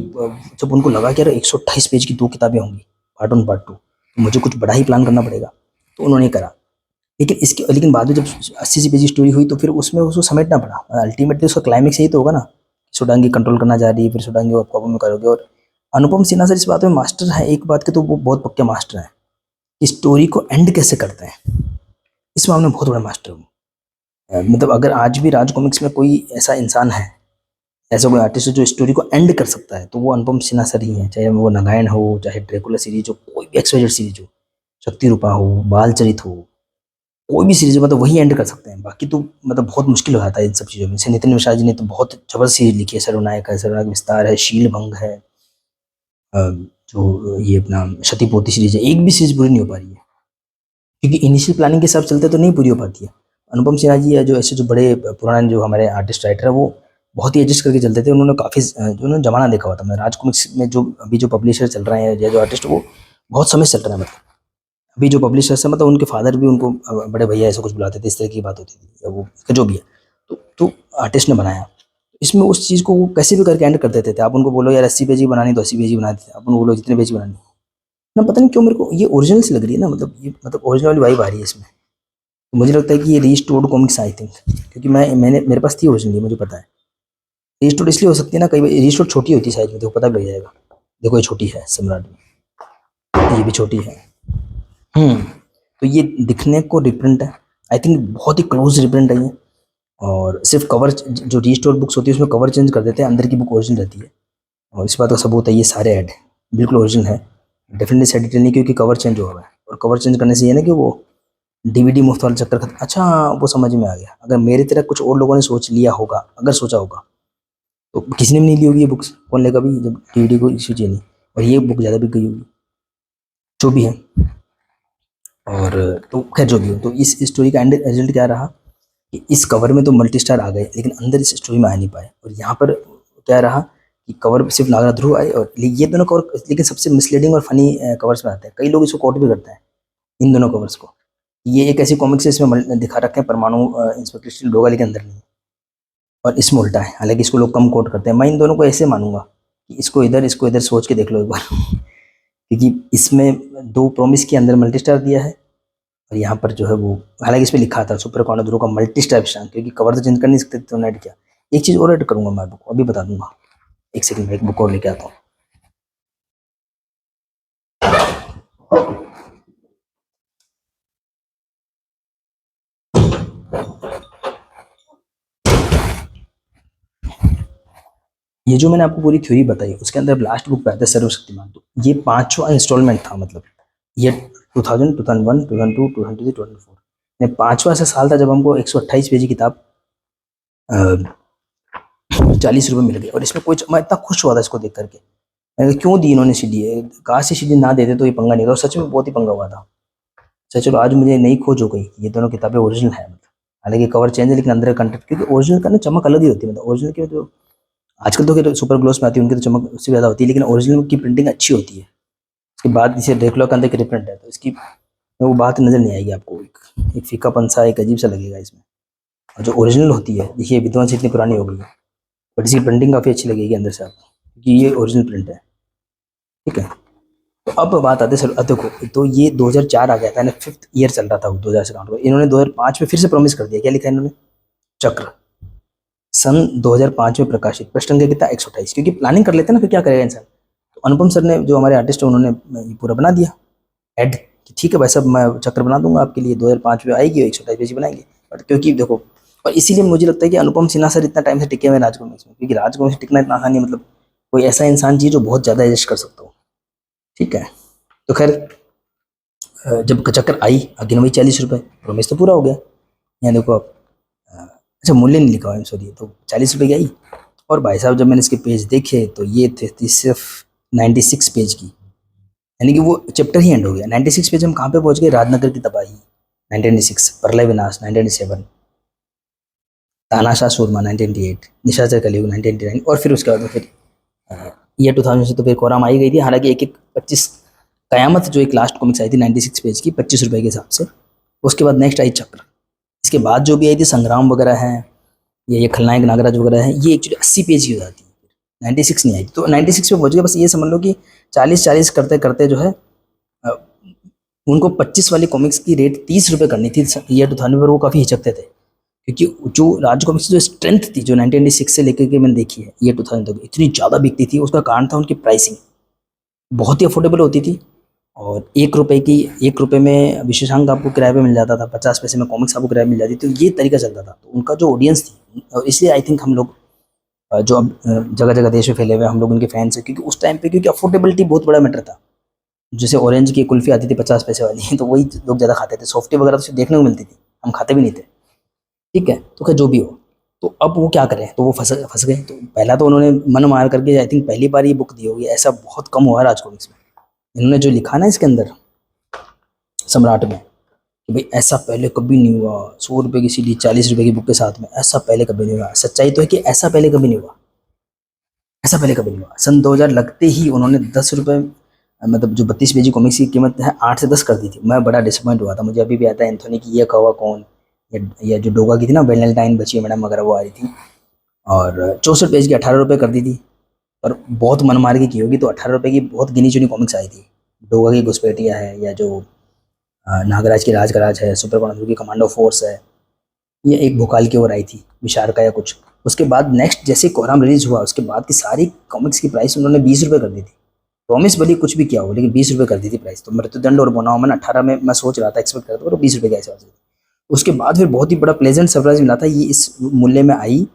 जब उनको लगा कि यार 128 पेज की 2 किताबें होंगी, पार्ट 1 पार्ट 2, तो मुझे कुछ बड़ा ही प्लान करना पड़ेगा, तो उन्होंने करा। लेकिन बाद में जब 80 पेज की स्टोरी हुई तो फिर उसमें उसको समेटना पड़ा। अल्टीमेटली उसका क्लाइमेक्स यही तो होगा ना, सुडांगी कंट्रोल करना चाह रही है, फिर सुडांगी को आप काबू में करोगे। और अनुपम सिन्हा सर इस बात में मास्टर है, एक बात के तो वो बहुत पक्के मास्टर हैं, स्टोरी को एंड कैसे करते हैं, इस मामले में बहुत बड़ा मास्टर हूँ। मतलब अगर आज भी राज कॉमिक्स में कोई ऐसा इंसान है, ऐसा कोई आर्टिस्ट है जो स्टोरी को एंड कर सकता है, तो वो अनुपम सिन्हा सर ही है। चाहे वो नागायण हो, चाहे ड्रैकुला सीरीज हो, कोई भी एक्सवाइजेड सीरीज हो, शक्ति रूपा हो, बाल चरित हो, कोई भी सीरीज, मतलब वही एंड कर सकते हैं। बाकी तो मतलब बहुत मुश्किल हो जाता है इन सब चीज़ों में। जैसे नितिन मिश्रा जी ने तो बहुत जबरदस्त सीरीज लिखी है, सर्वनायक है, सर्वनायक विस्तार है, शील भंग है, जो ये अपना क्षतिपूर्ति सीरीज है, एक भी सीरीज पूरी नहीं हो पा रही है, क्योंकि इनिशियल प्लानिंग के हिसाब से चलते तो नहीं पूरी हो पाती है। अनुपम सिन्हा जी है जो ऐसे जो बड़े पुराने जो हमारे आर्टिस्ट राइटर है, वो बहुत ही एडजस्ट करके चलते थे। उन्होंने काफ़ी जो उन्होंने जमाना देखा हुआ था। मतलब राज कॉमिक्स में जो अभी जो पब्लिशर चल रहे हैं या जो आर्टिस्ट, वो बहुत समय से चल रहे हैं। मतलब अभी जो पब्लिशर्स है, मतलब उनके फादर भी उनको बड़े भैया ऐसा कुछ बुलाते थे, इस तरह की बात होती थी, या वो जो भी है। तो आर्टिस्ट ने बनाया, इसमें उस चीज़ को वो कैसे भी करके एंड कर देते थे। आप उनको बोलो यार 80 पेज की बनानी, तो 80 पेज की बना देते। आप उनको बोलो जितने पेज की बनानी ना, पता नहीं क्यों मेरे को ये ओरिजिनल सी लग रही है ना, मतलब ये मतलब ओरिजिनल वाली वाइब आ रही है इसमें। तो मुझे लगता है कि ये रीस्टोर्ड कॉमिक्स आई थिंक, क्योंकि मैंने मेरे पास थी ओरिजिनली, मुझे पता है। रीस्टोर्ड इसलिए हो सकती है ना, कई बार रीस्टोर्ड छोटी होती है साइज में, देखो पता भी लग जाएगा। देखो ये छोटी है सम्राट में, ये भी छोटी है। तो ये दिखने को रिप्रिंट है, आई थिंक बहुत ही क्लोज रिप्रिंट है ये। और सिर्फ कवर, जो रीस्टोर बुक्स होती है उसमें कवर चेंज कर देते हैं, अंदर की बुक ओरिजिनल रहती है। और इस बात का सबूत है, ये सारे ऐड बिल्कुल ओरिजिनल है। डेफिनेटली से एडिटेड नहीं, क्योंकि कवर चेंज हुआ है। और कवर चेंज करने से ये ना कि वो डीवीडी मुफ्त वाला चक्कर खत्म। अच्छा वो समझ में आ गया, अगर मेरे तरह कुछ और लोगों ने सोच लिया होगा, अगर सोचा होगा, तो किसी ने भी नहीं ली होगी ये बुक्स, कौन लेगा भी जब डीवीडी को इश्यू चाहिए नहीं। और ये बुक ज़्यादा बिक गई होगी, जो भी है। और तो खैर जो भी हो, तो इस स्टोरी का एंड रिजल्ट क्या रहा कि इस कवर में तो मल्टी स्टार आ गए, लेकिन अंदर इस स्टोरी में आ नहीं पाए। और यहाँ पर क्या रहा कि कवर सिर्फ नागराज ध्रुव आए, और ये दोनों कवर, लेकिन सबसे मिसलीडिंग और फनी कवर्स में आते हैं। कई लोग इसको कोट भी करते हैं, इन दोनों कवर्स को। ये एक ऐसी कॉमिक्स है, इसमें दिखा रखे हैं परमाणु इंस्पेक्टर स्टील होगा, लेकिन अंदर नहीं। और इसमें उल्टा है, हालांकि इसको लोग कम कोट करते हैं। मैं इन दोनों को ऐसे मानूंगा कि इसको इधर सोच के देख लो एक बार क्योंकि इसमें 2 प्रॉमिस के अंदर मल्टी स्टार दिया है, और यहाँ पर जो है वो, हालांकि इस पे लिखा था सुपर कॉर्नर ध्रुव का मल्टी स्टार स्टैंड, क्योंकि कवर तो चेंज कर नहीं सकते, तो नेट किया। एक चीज़ और ऐड करूंगा मैं बुक, अभी बता दूंगा, एक सेकंड में एक बुक और लेके आता हूँ। ये जो मैंने आपको पूरी थ्योरी बताई, उसके अंदर लास्ट बुक पे आता है सर्वशक्तिमान। तो ये 5वां इंस्टॉलमेंट था, मतलब ये 2000, 2001, 2002, 2003, 2004, पाँचवा ऐसा साल था जब हमको 128 पेज की किताब 40 रुपये मिल गई। और इसमें कोई, मैं इतना खुश हुआ था इसको देख करके। मैंने कहा, क्यों दी इन्होंने सीडी? काश ये सीडी ना देते तो ये पंगा नहीं था। और सच में बहुत ही पंगा हुआ था। अच्छा चलो, आज मुझे नई खोज हो गई कि ये दोनों किताबें ओरिजिनल है। मतलब हालांकि कवर चेंज है लेकिन अंदर का कंटेंट, क्योंकि ओरिजिनल का ना चमक अलग ही होती है। मतलब ओरिजिनल की जो आजकल तो खैर सुपर ग्लोस में आती है उनकी तो चमक उससे ज़्यादा होती है, लेकिन ओरिजिनल की प्रिंटिंग अच्छी होती है। उसके बाद इसे डेक्लो के अंदर की रिप्रिंट है तो इसकी वो बात नज़र नहीं आएगी आपको। एक फीकापन सा, एक अजीब सा लगेगा इसमें। और जो ओरिजिनल होती है, देखिए विद्वान से इतनी पुरानी हो गई है बट इसकी प्रिंटिंग काफ़ी अच्छी लगेगी अंदर से आपको, क्योंकि ये ओरिजिनल प्रिंट है। ठीक है, तो अब बात आती है सर। देखो, तो ये 2004 आ गया था ना, 5th ईयर चल रहा था 2000 से काउंट करो। इन्होंने 2005 में फिर से प्रॉमिस कर दिया। क्या लिखा है इन्होंने? चक्र, सन 2005 में प्रकाशित। प्रश्न संख्या कितना? 128। क्योंकि प्लानिंग कर लेते हैं ना, फिर क्या करेगा इंसान। तो अनुपम सर ने, जो हमारे आर्टिस्ट है, उन्होंने ये पूरा बना दिया एड कि ठीक है भाई साहब, मैं चक्र बना दूंगा आपके लिए, 2005 में आएगी, 128 पेज बनाएंगे। बट क्योंकि देखो, और इसीलिए मुझे लगता है कि अनुपम सिन्हा सर इतना टाइम से टिके हुए हैं राजकॉमिक्स में, क्योंकि राजकॉमिक्स में टिकना इतना आसान नहीं। मतलब कोई ऐसा इंसान चाहिए जो बहुत ज़्यादा एडजस्ट कर सकता हो। ठीक है, तो खैर जब चक्कर आई आगे वही 40 रुपये, प्रॉमिस तो पूरा हो गया। यहाँ देखो आप, अच्छा मूल्य नहीं लिखा हुआ, सॉरी, तो 40 रुपये की आई। और भाई साहब जब मैंने इसके पेज देखे तो ये थे सिर्फ 96 पेज की, यानी कि वो चैप्टर ही एंड हो गया। 96 पेज हम कहाँ पे पहुंच गए? राजनगर की तबाही 1996, प्रलय विनाश 1997, तानाशाह सूरमा 1998, निशाचर कलयुग 1999, और फिर उसके बाद में फिर ईयर 2000 से तो फिर कोराम आई गई थी। हालांकि एक एक 25, कयामत जो एक लास्ट कॉमिक्स आई थी 96 पेज की 25 रुपये के हिसाब से। उसके बाद नेक्स्ट आई चक्र। इसके बाद जो भी आई थी संग्राम वगैरह है, ये खलनायक नागराज वगैरह है, ये एक्चुअली 80 पेज की हो जाती है। 96 नहीं आई थी, तो 96 पे पहुंच गए। बस ये समझ लो कि 40-40 करते करते जो है अ, उनको 25 वाली कॉमिक्स की रेट 30 रुपये करनी थी ईयर 2000 पर। वो काफ़ी हिचकते थे, क्योंकि जो राज कॉमिक्स की जो स्ट्रेंथ थी, जो 1996 से लेकर के मैंने देखी है ईयर 2000 तक, इतनी ज़्यादा बिकती थी। उसका कारण था उनकी प्राइसिंग बहुत ही अफोर्डेबल होती थी। और 1 रुपये की, 1 रुपये में विशेषांक आपको किराए पे मिल जाता था, 50 पैसे में कॉमिक्स आपको किराए मिल जाती थी। तो ये तरीका चलता था। तो उनका जो ऑडियंस थी, और इसलिए आई थिंक हम लोग जो अब जगह जगह देश में फैले हुए हैं, हम लोग उनके फैंस हैं, क्योंकि उस टाइम पे क्योंकि अफोर्डेबिलिटी बहुत बड़ा मैटर था। जैसे ऑरेंज की कुल्फी आती थी 50 पैसे वाली तो वही लोग ज़्यादा खाते थे। सॉफ्टी वगैरह तो सिर्फ देखने को मिलती थी, हम खाते भी नहीं थे। ठीक है, तो खैर जो भी हो, तो अब वो क्या करें, तो वो फंस फंस गए। तो पहला तो उन्होंने मन मार करके, आई थिंक पहली बार ये बुक दी होगी, ऐसा बहुत कम हुआ है राज कॉमिक्स में। इन्होंने जो लिखा ना इसके अंदर सम्राट में, कि भाई ऐसा पहले कभी नहीं हुआ, 100 रुपये की सीडी 40 रुपये की बुक के साथ में, ऐसा पहले कभी नहीं हुआ। सच्चाई तो है कि ऐसा पहले कभी नहीं हुआ, ऐसा पहले कभी नहीं हुआ। सन 2000 लगते ही उन्होंने 10 रुपये, मतलब जो 32 पेजी कॉमिक्स की कीमत है 8 से 10 कर दी थी। मैं बड़ा डिसअपॉइंट हुआ था। मुझे अभी भी आता है एंथोनी की ये कौवा कौन, या जो डोगा की थी ना, वेलेंटाइन बची मैडम वगैरह, वो आ रही थी। और 64 पेज की 18 रुपये कर दी थी। पर बहुत मनमार्गी की होगी, तो 18 रुपये की बहुत गिनी चुनी कॉमिक्स आई थी। डोगा की घुसपैठिया है, या जो नागराज की राज का राज है, सुपर कॉन्फिगर की कमांडो फोर्स है, ये एक भोकाल की ओर आई थी, विशारका या कुछ। उसके बाद नेक्स्ट जैसे कोराम रिलीज हुआ, उसके बाद की सारी कॉमिक्स की प्राइस उन्होंने 20 रुपये कर दी थी। प्रॉमिस भले कुछ भी किया हो, लेकिन 20 रुपये कर दी थी प्राइस। तो मृत्युदंड और बोनाओमन 18 में मैं सोच रहा था, एक्सपेक्ट करता था, और 20 रुपये का हिसाब से। उसके बाद फिर बहुत ही बड़ा प्लेजेंट सरप्राइज मिला था, ये इस मूल्य में आई।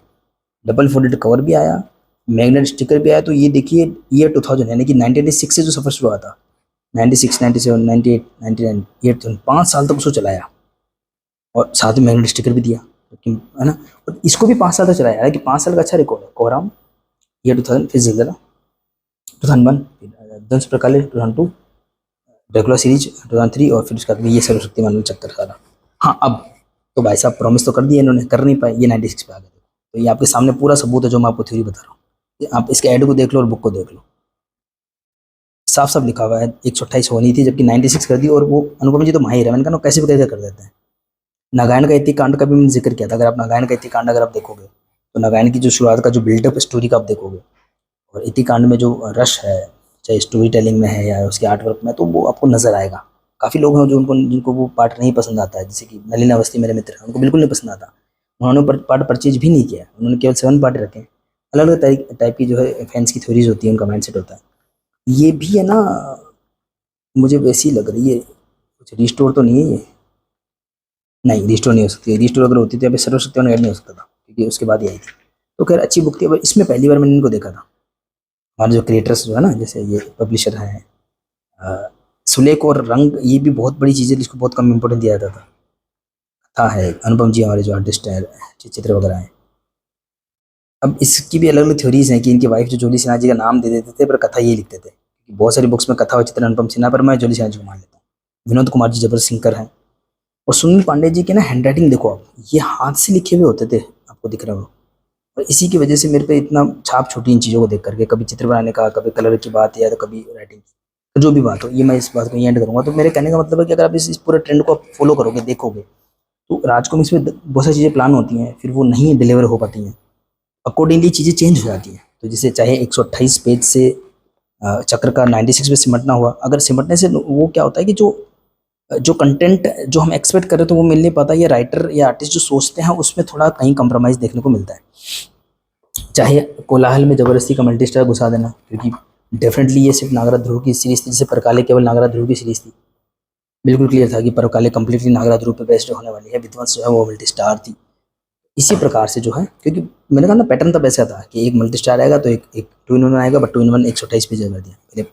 डबल फोल्डेड कवर भी आया, मैग्नेट स्टिकर भी आया। तो ये देखिए ईयर 2000, यानी कि 1996 से जो सफर शुरू हुआ था, 96, 97, 98, 99, ये 5 साल तक उसको चलाया। और साथ में मैग्नेट स्टिकर भी दिया, लेकिन है ना। और इसको भी 5 साल तक चलाया, हालांकि 5 साल का अच्छा रिकॉर्ड है। कोराम ईयर 2000, फिर जिलजिला 2001, दंश प्रकाले 2002, ड्रैकुला सीरीज 2003, और फिर उसके बाद में ये सर्वशक्तिमान में चक्कर सारा। हाँ, अब तो भाई साहब प्रॉमिस तो कर दिया इन्होंने, कर नहीं पाए, ये 96 पे आ गए। तो ये आपके सामने पूरा सबूत है जो मैं आपको थ्योरी बता रहा हूँ। आप इसके ऐड को देख लो और बुक को देख लो, साफ साफ लिखा हुआ है 128 होनी थी, जबकि 96 कर दी। और वो अनुपम जी तो माहिर है, मैंने कहा ना कैसे भी कैसे कर देते हैं। नागायण का इति कांड का भी मैंने जिक्र किया था। अगर आप नागायण का इति कांड अगर आप देखोगे, तो नागायण की जो शुरुआत का जो बिल्डअप स्टोरी का आप देखोगे, और इति कांड में जो रश है, चाहे स्टोरी टेलिंग में है या उसके आर्ट वर्क में, तो वो आपको नजर आएगा। काफ़ी लोग हैं जो जिनको वो पार्ट नहीं पसंद आता है, जैसे कि नलिन अवस्थी मेरे मित्र हैं, उनको बिल्कुल नहीं पसंद आता। उन्होंने पार्ट परचेज भी नहीं किया, उन्होंने केवल 7 पार्ट रखे। अलग अलग टाइप की जो है फैंस की थ्योरीज होती है, उनका माइंडसेट होता है। ये भी है ना, मुझे वैसी लग रही है, कुछ रिस्टोर तो नहीं है ये। नहीं, रिस्टोर नहीं हो सकती। रिस्टोर अगर होती तो अभी सर्वशक्तिमान ऐड नहीं हो सकता था, क्योंकि उसके बाद ही आई थी। तो खैर अच्छी बुक थी। अब इसमें पहली बार मैंने इनको देखा था, हमारे जो क्रिएटर्स जो है ना, जैसे ये पब्लिशर हैं, सुलेख और रंग, ये भी बहुत बड़ी चीज़ है जिसको बहुत कम इम्पोर्टेंस दिया जाता था। कथा है, अनुपम जी हमारे जो आर्टिस्ट हैं, चित्र वगैरह हैं। अब इसकी भी अलग अलग थ्योरीज हैं कि इनकी वाइफ जो जोली सिन्हा जी का नाम दे देते थे पर कथा ये लिखते थे। बहुत सारी बुक्स में कथा और चित्र अनुपम सिन्हा, पर मैं जोली सिन्हा जी को मान लेता हूँ। विनोद कुमार जी जबरदस्त सिंकर हैं। और सुनील पांडे जी के ना हैंड राइटिंग देखो आप, ये हाथ से लिखे हुए होते थे, आपको दिख रहा हो। और इसी की वजह से मेरे पे इतना छाप छूटी इन चीज़ों को देख करके, कभी चित्र बनाने का, कभी कलर की बात, या तो कभी राइटिंग, तो जो भी बात हो, ये मैं इस बात को एंड करूंगा। तो मेरे कहने का मतलब है कि अगर आप इस पूरे ट्रेंड को आप फॉलो करोगे, देखोगे, तो राज कॉमिक्स में बहुत सारी चीज़ें प्लान होती हैं, फिर वो नहीं डिलीवर हो पाती हैं, अकॉर्डिंगली चीज़ें चेंज हो जाती हैं। तो जैसे चाहे 128 पेज से चक्र का 96 में सिमटना हुआ, अगर सिमटने से वो क्या होता है कि जो जो कंटेंट जो हम एक्सपेक्ट करें तो वो मिल नहीं पाता, या राइटर या आर्टिस्ट जो सोचते हैं उसमें थोड़ा कहीं कंप्रोमाइज़ देखने को मिलता है। चाहे कोलाहल में ज़बरदस्ती का मल्टी स्टार घुसा देना, क्योंकि डेफिनेटली ये सिर्फ नागराज ध्रुव की सीरीज़ थी, जैसे परकाले केवल नागराज ध्रुव की सीरीज़ थी। बिल्कुल क्लियर था कि परकाले कंप्लीटली नागराज ध्रुव पे बेस्ड होने वाली है, विध्वंस जो है वो मल्टी स्टार थी। इसी प्रकार से जो है, क्योंकि मैंने कहा ना पैटर्न तब ऐसा था कि एक मल्टी स्टार आएगा तो एक एक टू इन वन आएगा, but two in one 128 page कर दिया, पहले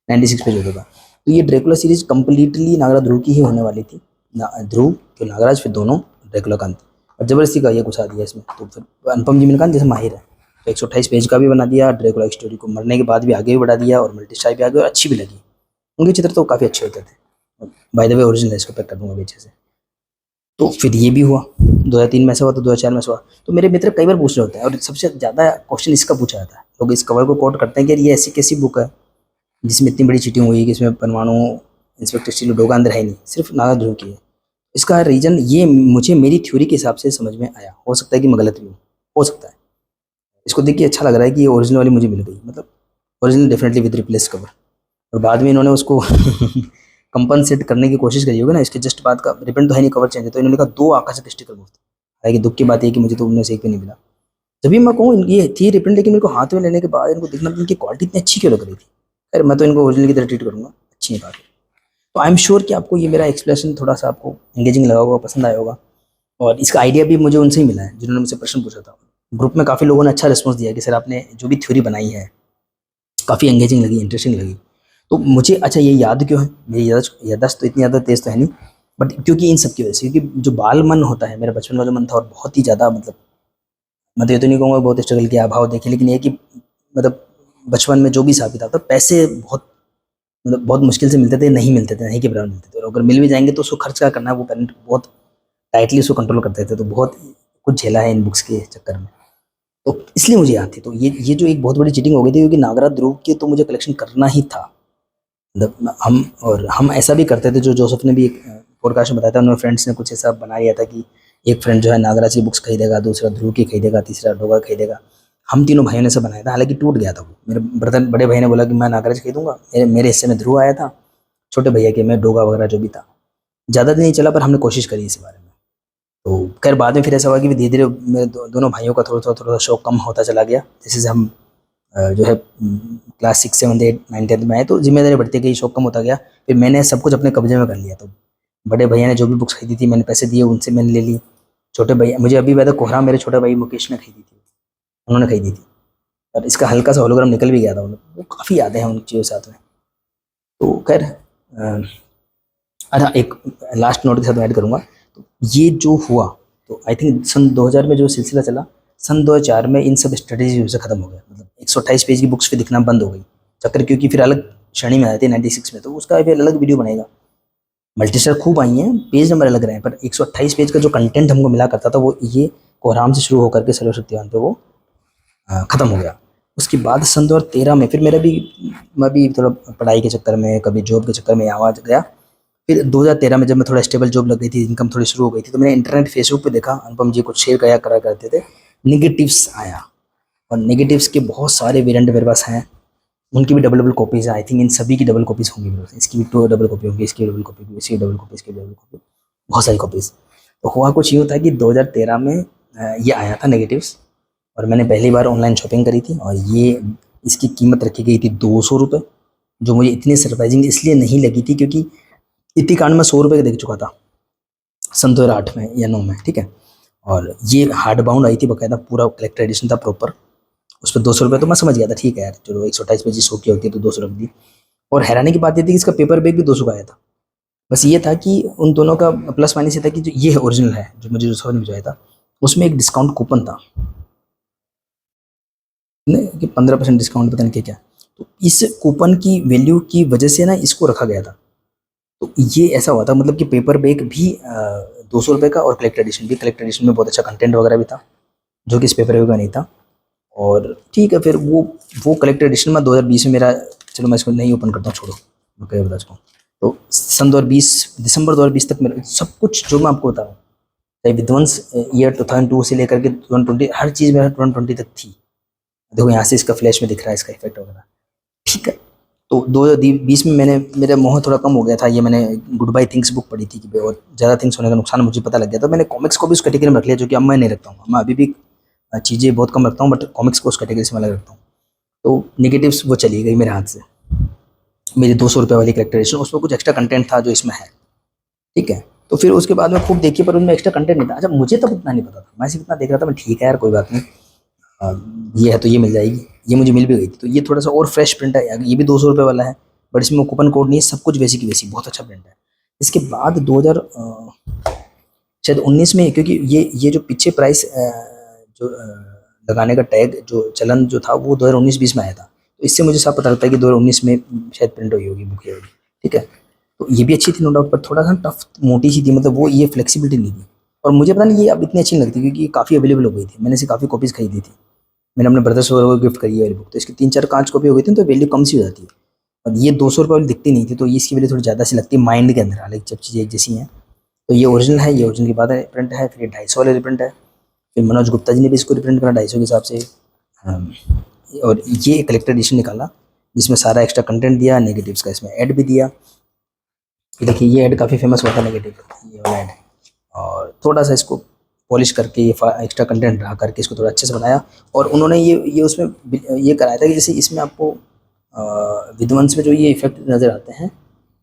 96 पेज होता था। तो ये Dracula series completely Nagraj Dhruv की ही होने वाली थी। ध्रुव फिर नागराज फिर दोनों ड्रैकुला कांत, और जबरदस्ती का ये घुसा दिया इसमें। तो फिर अनुपम जी मैंने कहा जैसे माहिर है, तो 128 पेज का भी बना दिया, ड्रैकुला की स्टोरी को मरने के बाद भी आगे भी बढ़ा दिया, और मल्टी स्टार भी आगे, और अच्छी भी लगी। उनके चित्र तो काफ़ी अच्छे होते थे। बाय द वे ओरिजिनल इसको पैक कर दूंगा पीछे से। तो फिर ये भी हुआ, 2003 में ऐसा हुआ, तो 2004 में ऐसा हुआ। तो मेरे मित्र कई बार पूछ रहे होते हैं, और सबसे ज़्यादा क्वेश्चन इसका पूछा जाता है, लोग इस कवर को कोट करते हैं कि ये ऐसी कैसी बुक है जिसमें इतनी बड़ी चीटिंग हुई कि इसमें परमाणु इंस्पेक्टर स्टील डोगा अंदर है नहीं, सिर्फ नागा ध्रुव की है। इसका रीज़न ये मुझे मेरी थ्योरी के हिसाब से समझ में आया, हो सकता है कि मैं गलत भी हूँ, हो सकता है। इसको देख के अच्छा लग रहा है कि ये ओरिजिनल वाली मुझे मिल गई, मतलब original definitely with replace cover. और बाद में इन्होंने उसको कंपनसेट करने की कोशिश करी होगी ना, इसके जस्ट बाद का रिप्रिंट तो है नहीं, कवर चेंज है, तो इन्होंने कहा 2 आकर्षक स्टिकर मुफ्त। हालांकि दुख की बात है कि मुझे तो उनमें से एक भी नहीं मिला। जब भी मैं कहूँ ये थी रिप्रिंट, लेकिन मेरे को हाथ में लेने के बाद इनको देखना इनकी क्वालिटी इतनी अच्छी क्यों लग रही थी। खैर मैं तो इनको ओरिजिनल की तरह ट्रीट करूँगा, अच्छी है काफ़ी। तो आई एम श्योर कि आपको ये मेरा एक्सप्लेनेशन थोड़ा सा आपको एंगेजिंग लगा होगा, पसंद आया होगा। और इसका आइडिया भी मुझे उनसे ही मिला है जिन्होंने मुझसे प्रश्न पूछा था। ग्रुप में काफ़ी लोगों ने अच्छा रिस्पॉन्स दिया कि सर आपने जो भी थ्योरी बनाई है काफ़ी एंगेजिंग लगी, इंटरेस्टिंग लगी। तो मुझे अच्छा ये याद क्यों है, मेरी याददाश्त तो इतनी ज़्यादा तेज़ तो है नहीं, बट क्योंकि इन सब की वजह से, क्योंकि जो बाल मन होता है, मेरा बचपन का जो मन था, और बहुत ही ज़्यादा, मतलब मैं तो ये तो नहीं कहूँगा बहुत स्ट्रगल किया, अभाव देखे, लेकिन ये कि मतलब बचपन में जो भी हिसाब किताब था, पैसे बहुत, मतलब बहुत मुश्किल से मिलते थे, नहीं मिलते थे, नहीं के बराबर मिलते थे, और अगर मिल भी जाएंगे तो उसको खर्च क्या करना है, वो पेरेंट बहुत टाइटली उसको कंट्रोल करते थे। तो बहुत कुछ झेला है इन बुक्स के चक्कर में, तो इसलिए मुझे याद थी। तो ये जो एक बहुत बड़ी चीटिंग हो गई थी, क्योंकि नागराज ध्रुव के तो मुझे कलेक्शन करना ही था। मतलब हम ऐसा भी करते थे, जो जोसेफ ने भी एक पॉडकास्ट में बताया था, उन्होंने फ्रेंड्स ने कुछ ऐसा बना लिया था कि एक फ्रेंड जो है नागराज की बुक्स खरीदेगा, दूसरा ध्रुव की खरीदेगा, तीसरा डोगा खरीदेगा। हम तीनों भाइयों ने ऐसा बनाया था, हालांकि टूट गया था वो। मेरे ब्रदर बड़े भाई ने बोला कि मैं नागराज खरीदूंगा, मेरे हिस्से में ध्रुव आया था, छोटे भैया के में डोगा वगैरह जो भी था। ज़्यादा दिन नहीं चला, पर हमने कोशिश करी इस बारे में। तो खैर बाद में फिर ऐसा हुआ कि धीरे धीरे मेरे दोनों भाइयों का थोड़ा शौक कम होता चला गया, जैसे जैसे हम जो है क्लास 6 7 8 9 10 में आए, तो जिम्मेदारी बढ़ती गई, शौक कम होता गया। फिर मैंने सब कुछ अपने कब्जे में कर लिया। तो बड़े भैया ने जो भी बुक्स खरीदी थी, मैंने पैसे दिए, उनसे मैंने ले ली। छोटे भैया, मुझे अभी याद है कोहरा मेरे छोटे भाई मुकेश ने खरीदी थी, उन्होंने खरीदी थी, और इसका हल्का सा होलोग्राम निकल भी गया था, वो काफ़ी यादें हैं उन चीज़ों के साथ में। तो खैर अच्छा, एक लास्ट नोट के साथ ऐड करूँगा। तो ये जो हुआ, तो आई थिंक सन 2000 में जो सिलसिला चला, सन 2004 में इन सब स्ट्रेटेजी से खत्म हो गया। मतलब 128 पेज की बुक्स फिर दिखना बंद हो गई, चक्कर, क्योंकि फिर अलग श्रेणी में आए थे 96 में, तो उसका फिर अलग वीडियो बनेगा। मल्टीस्टार खूब आई हैं, पेज नंबर अलग रहे हैं, पर 128 पेज का जो कंटेंट हमको मिला करता था, वो ये कोहराम से शुरू होकर के सर्वशक्तिवान पे वो ख़त्म हो गया। उसके बाद सन 2013 में फिर मैं भी थोड़ा पढ़ाई के चक्कर में, कभी जॉब के चक्कर में आवाज गया। फिर 2013 में जब मैं थोड़ा स्टेबल जॉब लग गई थी, इनकम थोड़ी शुरू हो गई थी, तो मैंने इंटरनेट फेसबुक पे देखा, अनुपम जी कुछ शेयर करा करते थे, नेगेटिव्स आया, और नेगेटिव्स के बहुत सारे वेरिएंट मेरे पास हैं। उनकी भी डबल डबल कॉपीज़ हैं, आई थिंक इन सभी की डबल कॉपीज़ होंगी मेरे पास। इसकी भी 2 डबल कॉपी होगी, इसकी डबल कॉपी होगी, इसकी डबल कॉपी, इसकी डबल कॉपी, बहुत सारी कॉपीज़। तो हुआ कुछ ये होता है कि 2013 में ये आया था नेगेटिव्स, और मैंने पहली बार ऑनलाइन शॉपिंग करी थी, और ये इसकी कीमत रखी गई थी 200 रुपये, जो मुझे इतनी सरप्राइजिंग इसलिए नहीं लगी थी, क्योंकि इतनी कांड में 100 रुपये का देख चुका था सन 2008 में या 9 में, ठीक है। और ये हार्ड बाउंड आई थी, बाकायदा पूरा कलेक्टर एडिशन था प्रॉपर, उस पर 200 रुपये, तो मैं समझ गया था ठीक है यार, चलो 128 पेज 100 की होती है तो 200 रख दी। और हैरानी की बात ये थी कि इसका पेपर बैग भी 200 का आया था, बस ये था कि उन दोनों का प्लस माइनस ये था कि जो ये ओरिजिनल है, जो मुझे जो समझ में जो आया था, उसमें एक डिस्काउंट कूपन था नहीं कि 15% डिस्काउंट पता नहीं क्या क्या। तो इस कूपन की वैल्यू की वजह से ना इसको रखा गया था। तो ये ऐसा हुआ था मतलब कि पेपर बैग भी 200 रुपये का, और कलेक्टर एडिशन भी। कलेक्टर एडिशन में बहुत अच्छा कंटेंट वगैरह भी था जो कि इस पेपर बैग का नहीं था। और ठीक है, फिर वो कलेक्टर एडिशन में 2020 में मेरा, चलो मैं इसको नहीं ओपन करता हूँ, छोड़ो, मैं क्या बता चुका हूँ। तो सन 2020, दिसंबर 2020 तक मेरा सब कुछ जो मैं आपको बता रहा हूँ, चाहे विध्वंस ईयर 2002 से लेकर के 2020, हर चीज़ मेरा 2020 तक थी। देखो यहाँ से इसका फ्लैश में दिख रहा है, इसका इफेक्ट वगैरह, ठीक है। तो 2020 में मैंने, मेरा मोह थोड़ा कम हो गया था, ये मैंने गुड बाय थिंग्स बुक पढ़ी थी कि और ज़्यादा थिंग्स होने का नुकसान मुझे पता लग गया था। मैंने कॉमिक्स को भी उस कैटेगरी में रख लिया, जो कि अब मैं नहीं रखता हूँ। मैं अभी भी चीज़ें बहुत कम रखता हूँ, बट कॉमिक्स को उस कैटेगरी से मैं अलग रखता हूँ। तो नेगेटिव्स वो चली गई मेरे हाथ से। मेरी 200 रुपये वाली कैरेक्टराइजेशन, उसमें कुछ एक्स्ट्रा कंटेंट था जो इसमें है, ठीक है। तो फिर उसके बाद में खूब देखी, पर उनमें एक्स्ट्रा कंटेंट नहीं था। अच्छा, मुझे तब उतना नहीं पता था, मैं सिर्फ इतना देख रहा था, मैं ठीक है यार कोई बात नहीं, ये है तो ये मिल जाएगी। ये मुझे मिल भी गई थी। तो ये थोड़ा सा और फ्रेश प्रिंट है यार, ये भी 200 रुपये वाला है, बट इसमें कूपन कोड नहीं है, सब कुछ वैसी की वैसी, बहुत अच्छा प्रिंट है। इसके बाद 2000 शायद 19 में, क्योंकि ये जो पीछे प्राइस जो लगाने का टैग जो चलन जो था वो 2019-20 में आया था। तो इससे मुझे साफ पता लगता है कि 2019 में शायद प्रिंट हुई होगी बुक, ये होगी, ठीक है। तो ये भी अच्छी थी नो डाउट, पर थोड़ा सा टफ, मोटी सी थी, मतलब वो ये फ्लेक्सिबिलिटी नहीं थी। और मुझे पता नहीं ये अब इतनी अच्छी नहीं लगती, क्योंकि ये काफ़ी अवेलेबल हो गई थी, मैंने इसे काफ़ी कॉपीज़ खरीदी थी। मैंने अपने ब्रदर्स वगैरह को गिफ्ट करी है वाली बुक, तो इसकी 3-4 5 कॉपी हो गई थी, तो वैल्यू कम सी हो जाती है। और ये 200 रुपये वाली दिखती नहीं थी, तो ये इसकी वैल्यू थोड़ी ज़्यादा सी लगती है माइंड के अंदर, हालांकि जब चीज़ें एक जैसी हैं। तो ये ओरिजिनल है, ये ओरिजिनल की बात है, प्रिंट है। फिर ये 250 वाले रिप्रिंट है। फिर मनोज गुप्ता जी ने भी इसको रिप्रिंट करा 250 के हिसाब से। अम, और ये कलेक्टर एडिशन निकाला, जिसमें सारा एक्स्ट्रा कंटेंट दिया, नेगेटिव्स का इसमें ऐड भी दिया। ये देखिए, ये ऐड काफ़ी फेमस हुआ था, नेगेटिव, ये वाला ऐड। और थोड़ा सा इसको पॉलिश करके, ये एक्स्ट्रा कंटेंट रहा करके इसको थोड़ा अच्छे से बनाया। और उन्होंने ये उसमें ये कराया था कि जैसे इसमें आपको विध्वंस में जो ये इफेक्ट नज़र आते हैं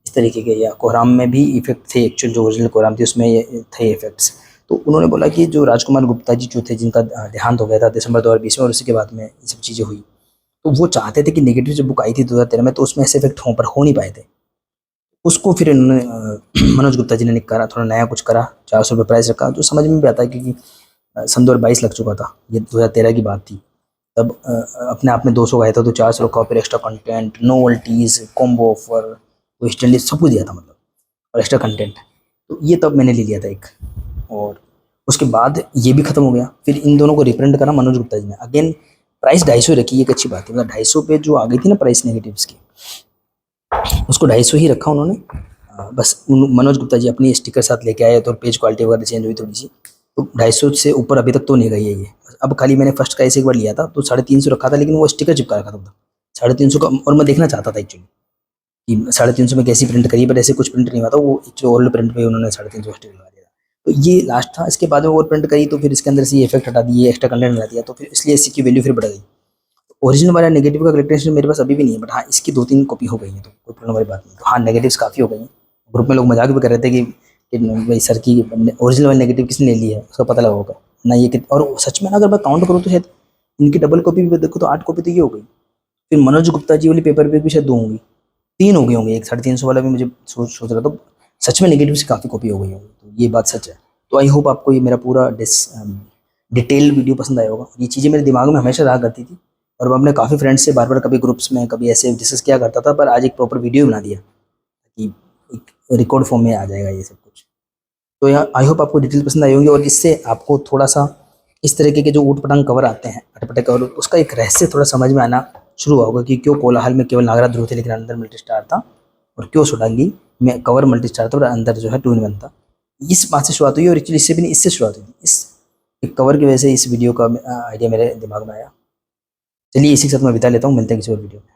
इस तरीके के, या कोहराम में भी इफेक्ट थे, एक्चुअल जो ओरिजिनल कोहराम थी उसमें ये थे इफेक्ट्स। तो उन्होंने बोला कि जो राजकुमार गुप्ता जी जो थे, जिनका देहांत हो गया था दिसंबर 2020 में, और उसी के बाद में ये सब चीज़ें हुई, तो वो चाहते थे कि नेगेटिव जब बुक आई थी 2013 में, तो उसमें ऐसे इफेक्ट हों, पर हो नहीं पाए थे। उसको फिर इन्होंने मनोज गुप्ता जी ने करा, थोड़ा नया कुछ करा, 400 रुपये प्राइस रखा, जो समझ में भी आता है, क्योंकि सन 2022 लग चुका था, ये 2013 की बात थी। तब अपने आप में 200 का आया था, तो 400 रखा, फिर extra content, novelties, combo offer, West Indies, सब कुछ दिया था मतलब, और एक्स्ट्रा कंटेंट। तो ये तब मैंने ले लिया था एक। और उसके बाद ये भी खत्म हो गया। फिर इन दोनों को रिप्रिंट करा मनोज गुप्ता जी ने, अगेन प्राइस 250 रखी, ये एक अच्छी बात है। मतलब 250 पे जो आ गई थी ना प्राइस नेगेटिव्स की, उसको 250 ही रखा उन्होंने। बस मनोज गुप्ता जी अपनी स्टिकर साथ लेके आए, तो पेज क्वालिटी वगैरह चेंज हुई थोड़ी सी। तो 250 से ऊपर अभी तक तो नहीं गई है ये। अब खाली मैंने फर्स्ट का ऐसे एक बार लिया था, तो 350 रखा था, लेकिन वो स्टिकर चिपका रखा था 350 का। और मैं देखना चाहता था एक्चुअली कि 350 में कैसी प्रिंट करी, बट ऐसे कुछ प्रिंट नहीं हुआ था, वो एक्चुअली ओल्ड प्रिंट पे उन्होंने 350 स्टिकर लगा दिया। तो ये लास्ट था। इसके बाद में और प्रिंट करी, तो फिर इसके अंदर से ये इफेक्ट हटा दिए, एक्स्ट्रा कंटेंट हटा दिया, तो फिर इसलिए इसकी वैल्यू फिर बढ़ गई। ओरिजिनल वाला नेगेटिव का कलेक्शन मेरे पास अभी भी नहीं है, बट हाँ इसकी 2-3 कॉपी हो गई है, तो कोई प्रॉब्लम वाली बात नहीं। तो हाँ, नेगेटिव्स काफ़ी हो गई हैं। ग्रुप में लोग मजाक भी कर रहे थे कि भाई सर की ओरिजिनल वाली नेगेटिव किसने ले ली है, उसका पता लगा होगा ना ये और सच में ना अगर मैं काउंट करूँ तो शायद इनकी डबल कॉपी भी देखो तो 8 कॉपी तो ये हो गई। फिर मनोज गुप्ता जी वाली पेपर पे भी शायद 2 होंगी, 3 हो गई होंगी, एक 350 वाला भी मुझे सोच रहा था। तो सच में नेगेटिव से काफ़ी कॉपी हो गई होंगी, तो ये बात सच है। तो आई होप आपको ये मेरा पूरा डिटेल वीडियो पसंद आया होगा। ये चीज़ें मेरे दिमाग में हमेशा रहा करती थी, और मैं अपने काफ़ी फ्रेंड्स से बार बार कभी ग्रुप्स में कभी ऐसे डिस्कस किया करता था, पर आज एक प्रॉपर वीडियो बना दिया कि एक रिकॉर्ड फॉर्म में आ जाएगा ये सब कुछ। तो यहाँ आई होप आपको डिटेल पसंद आई होंगी, और इससे आपको थोड़ा सा इस तरीके के जो ऊट पटांग कवर आते हैं, अटपटे कवर, उसका एक रहस्य थोड़ा समझ में आना शुरू हुआ होगा कि क्यों कोलाहल में केवल नागराज ध्रुव थे लेकिन अंदर मल्टी स्टार था, और क्यों सोडांगी में कवर मल्टी स्टार था और अंदर जो है 2-in-1 था। इस बात से शुरुआत हुई, और एक्चुअली इससे भी नहीं, इससे शुरुआत हुई थी। इस एक कवर की वजह से इस वीडियो का आइडिया मेरे दिमाग में आया। चलिए इसी के साथ मैं बिता लेता हूँ, मिलते हैं किसी और वीडियो में।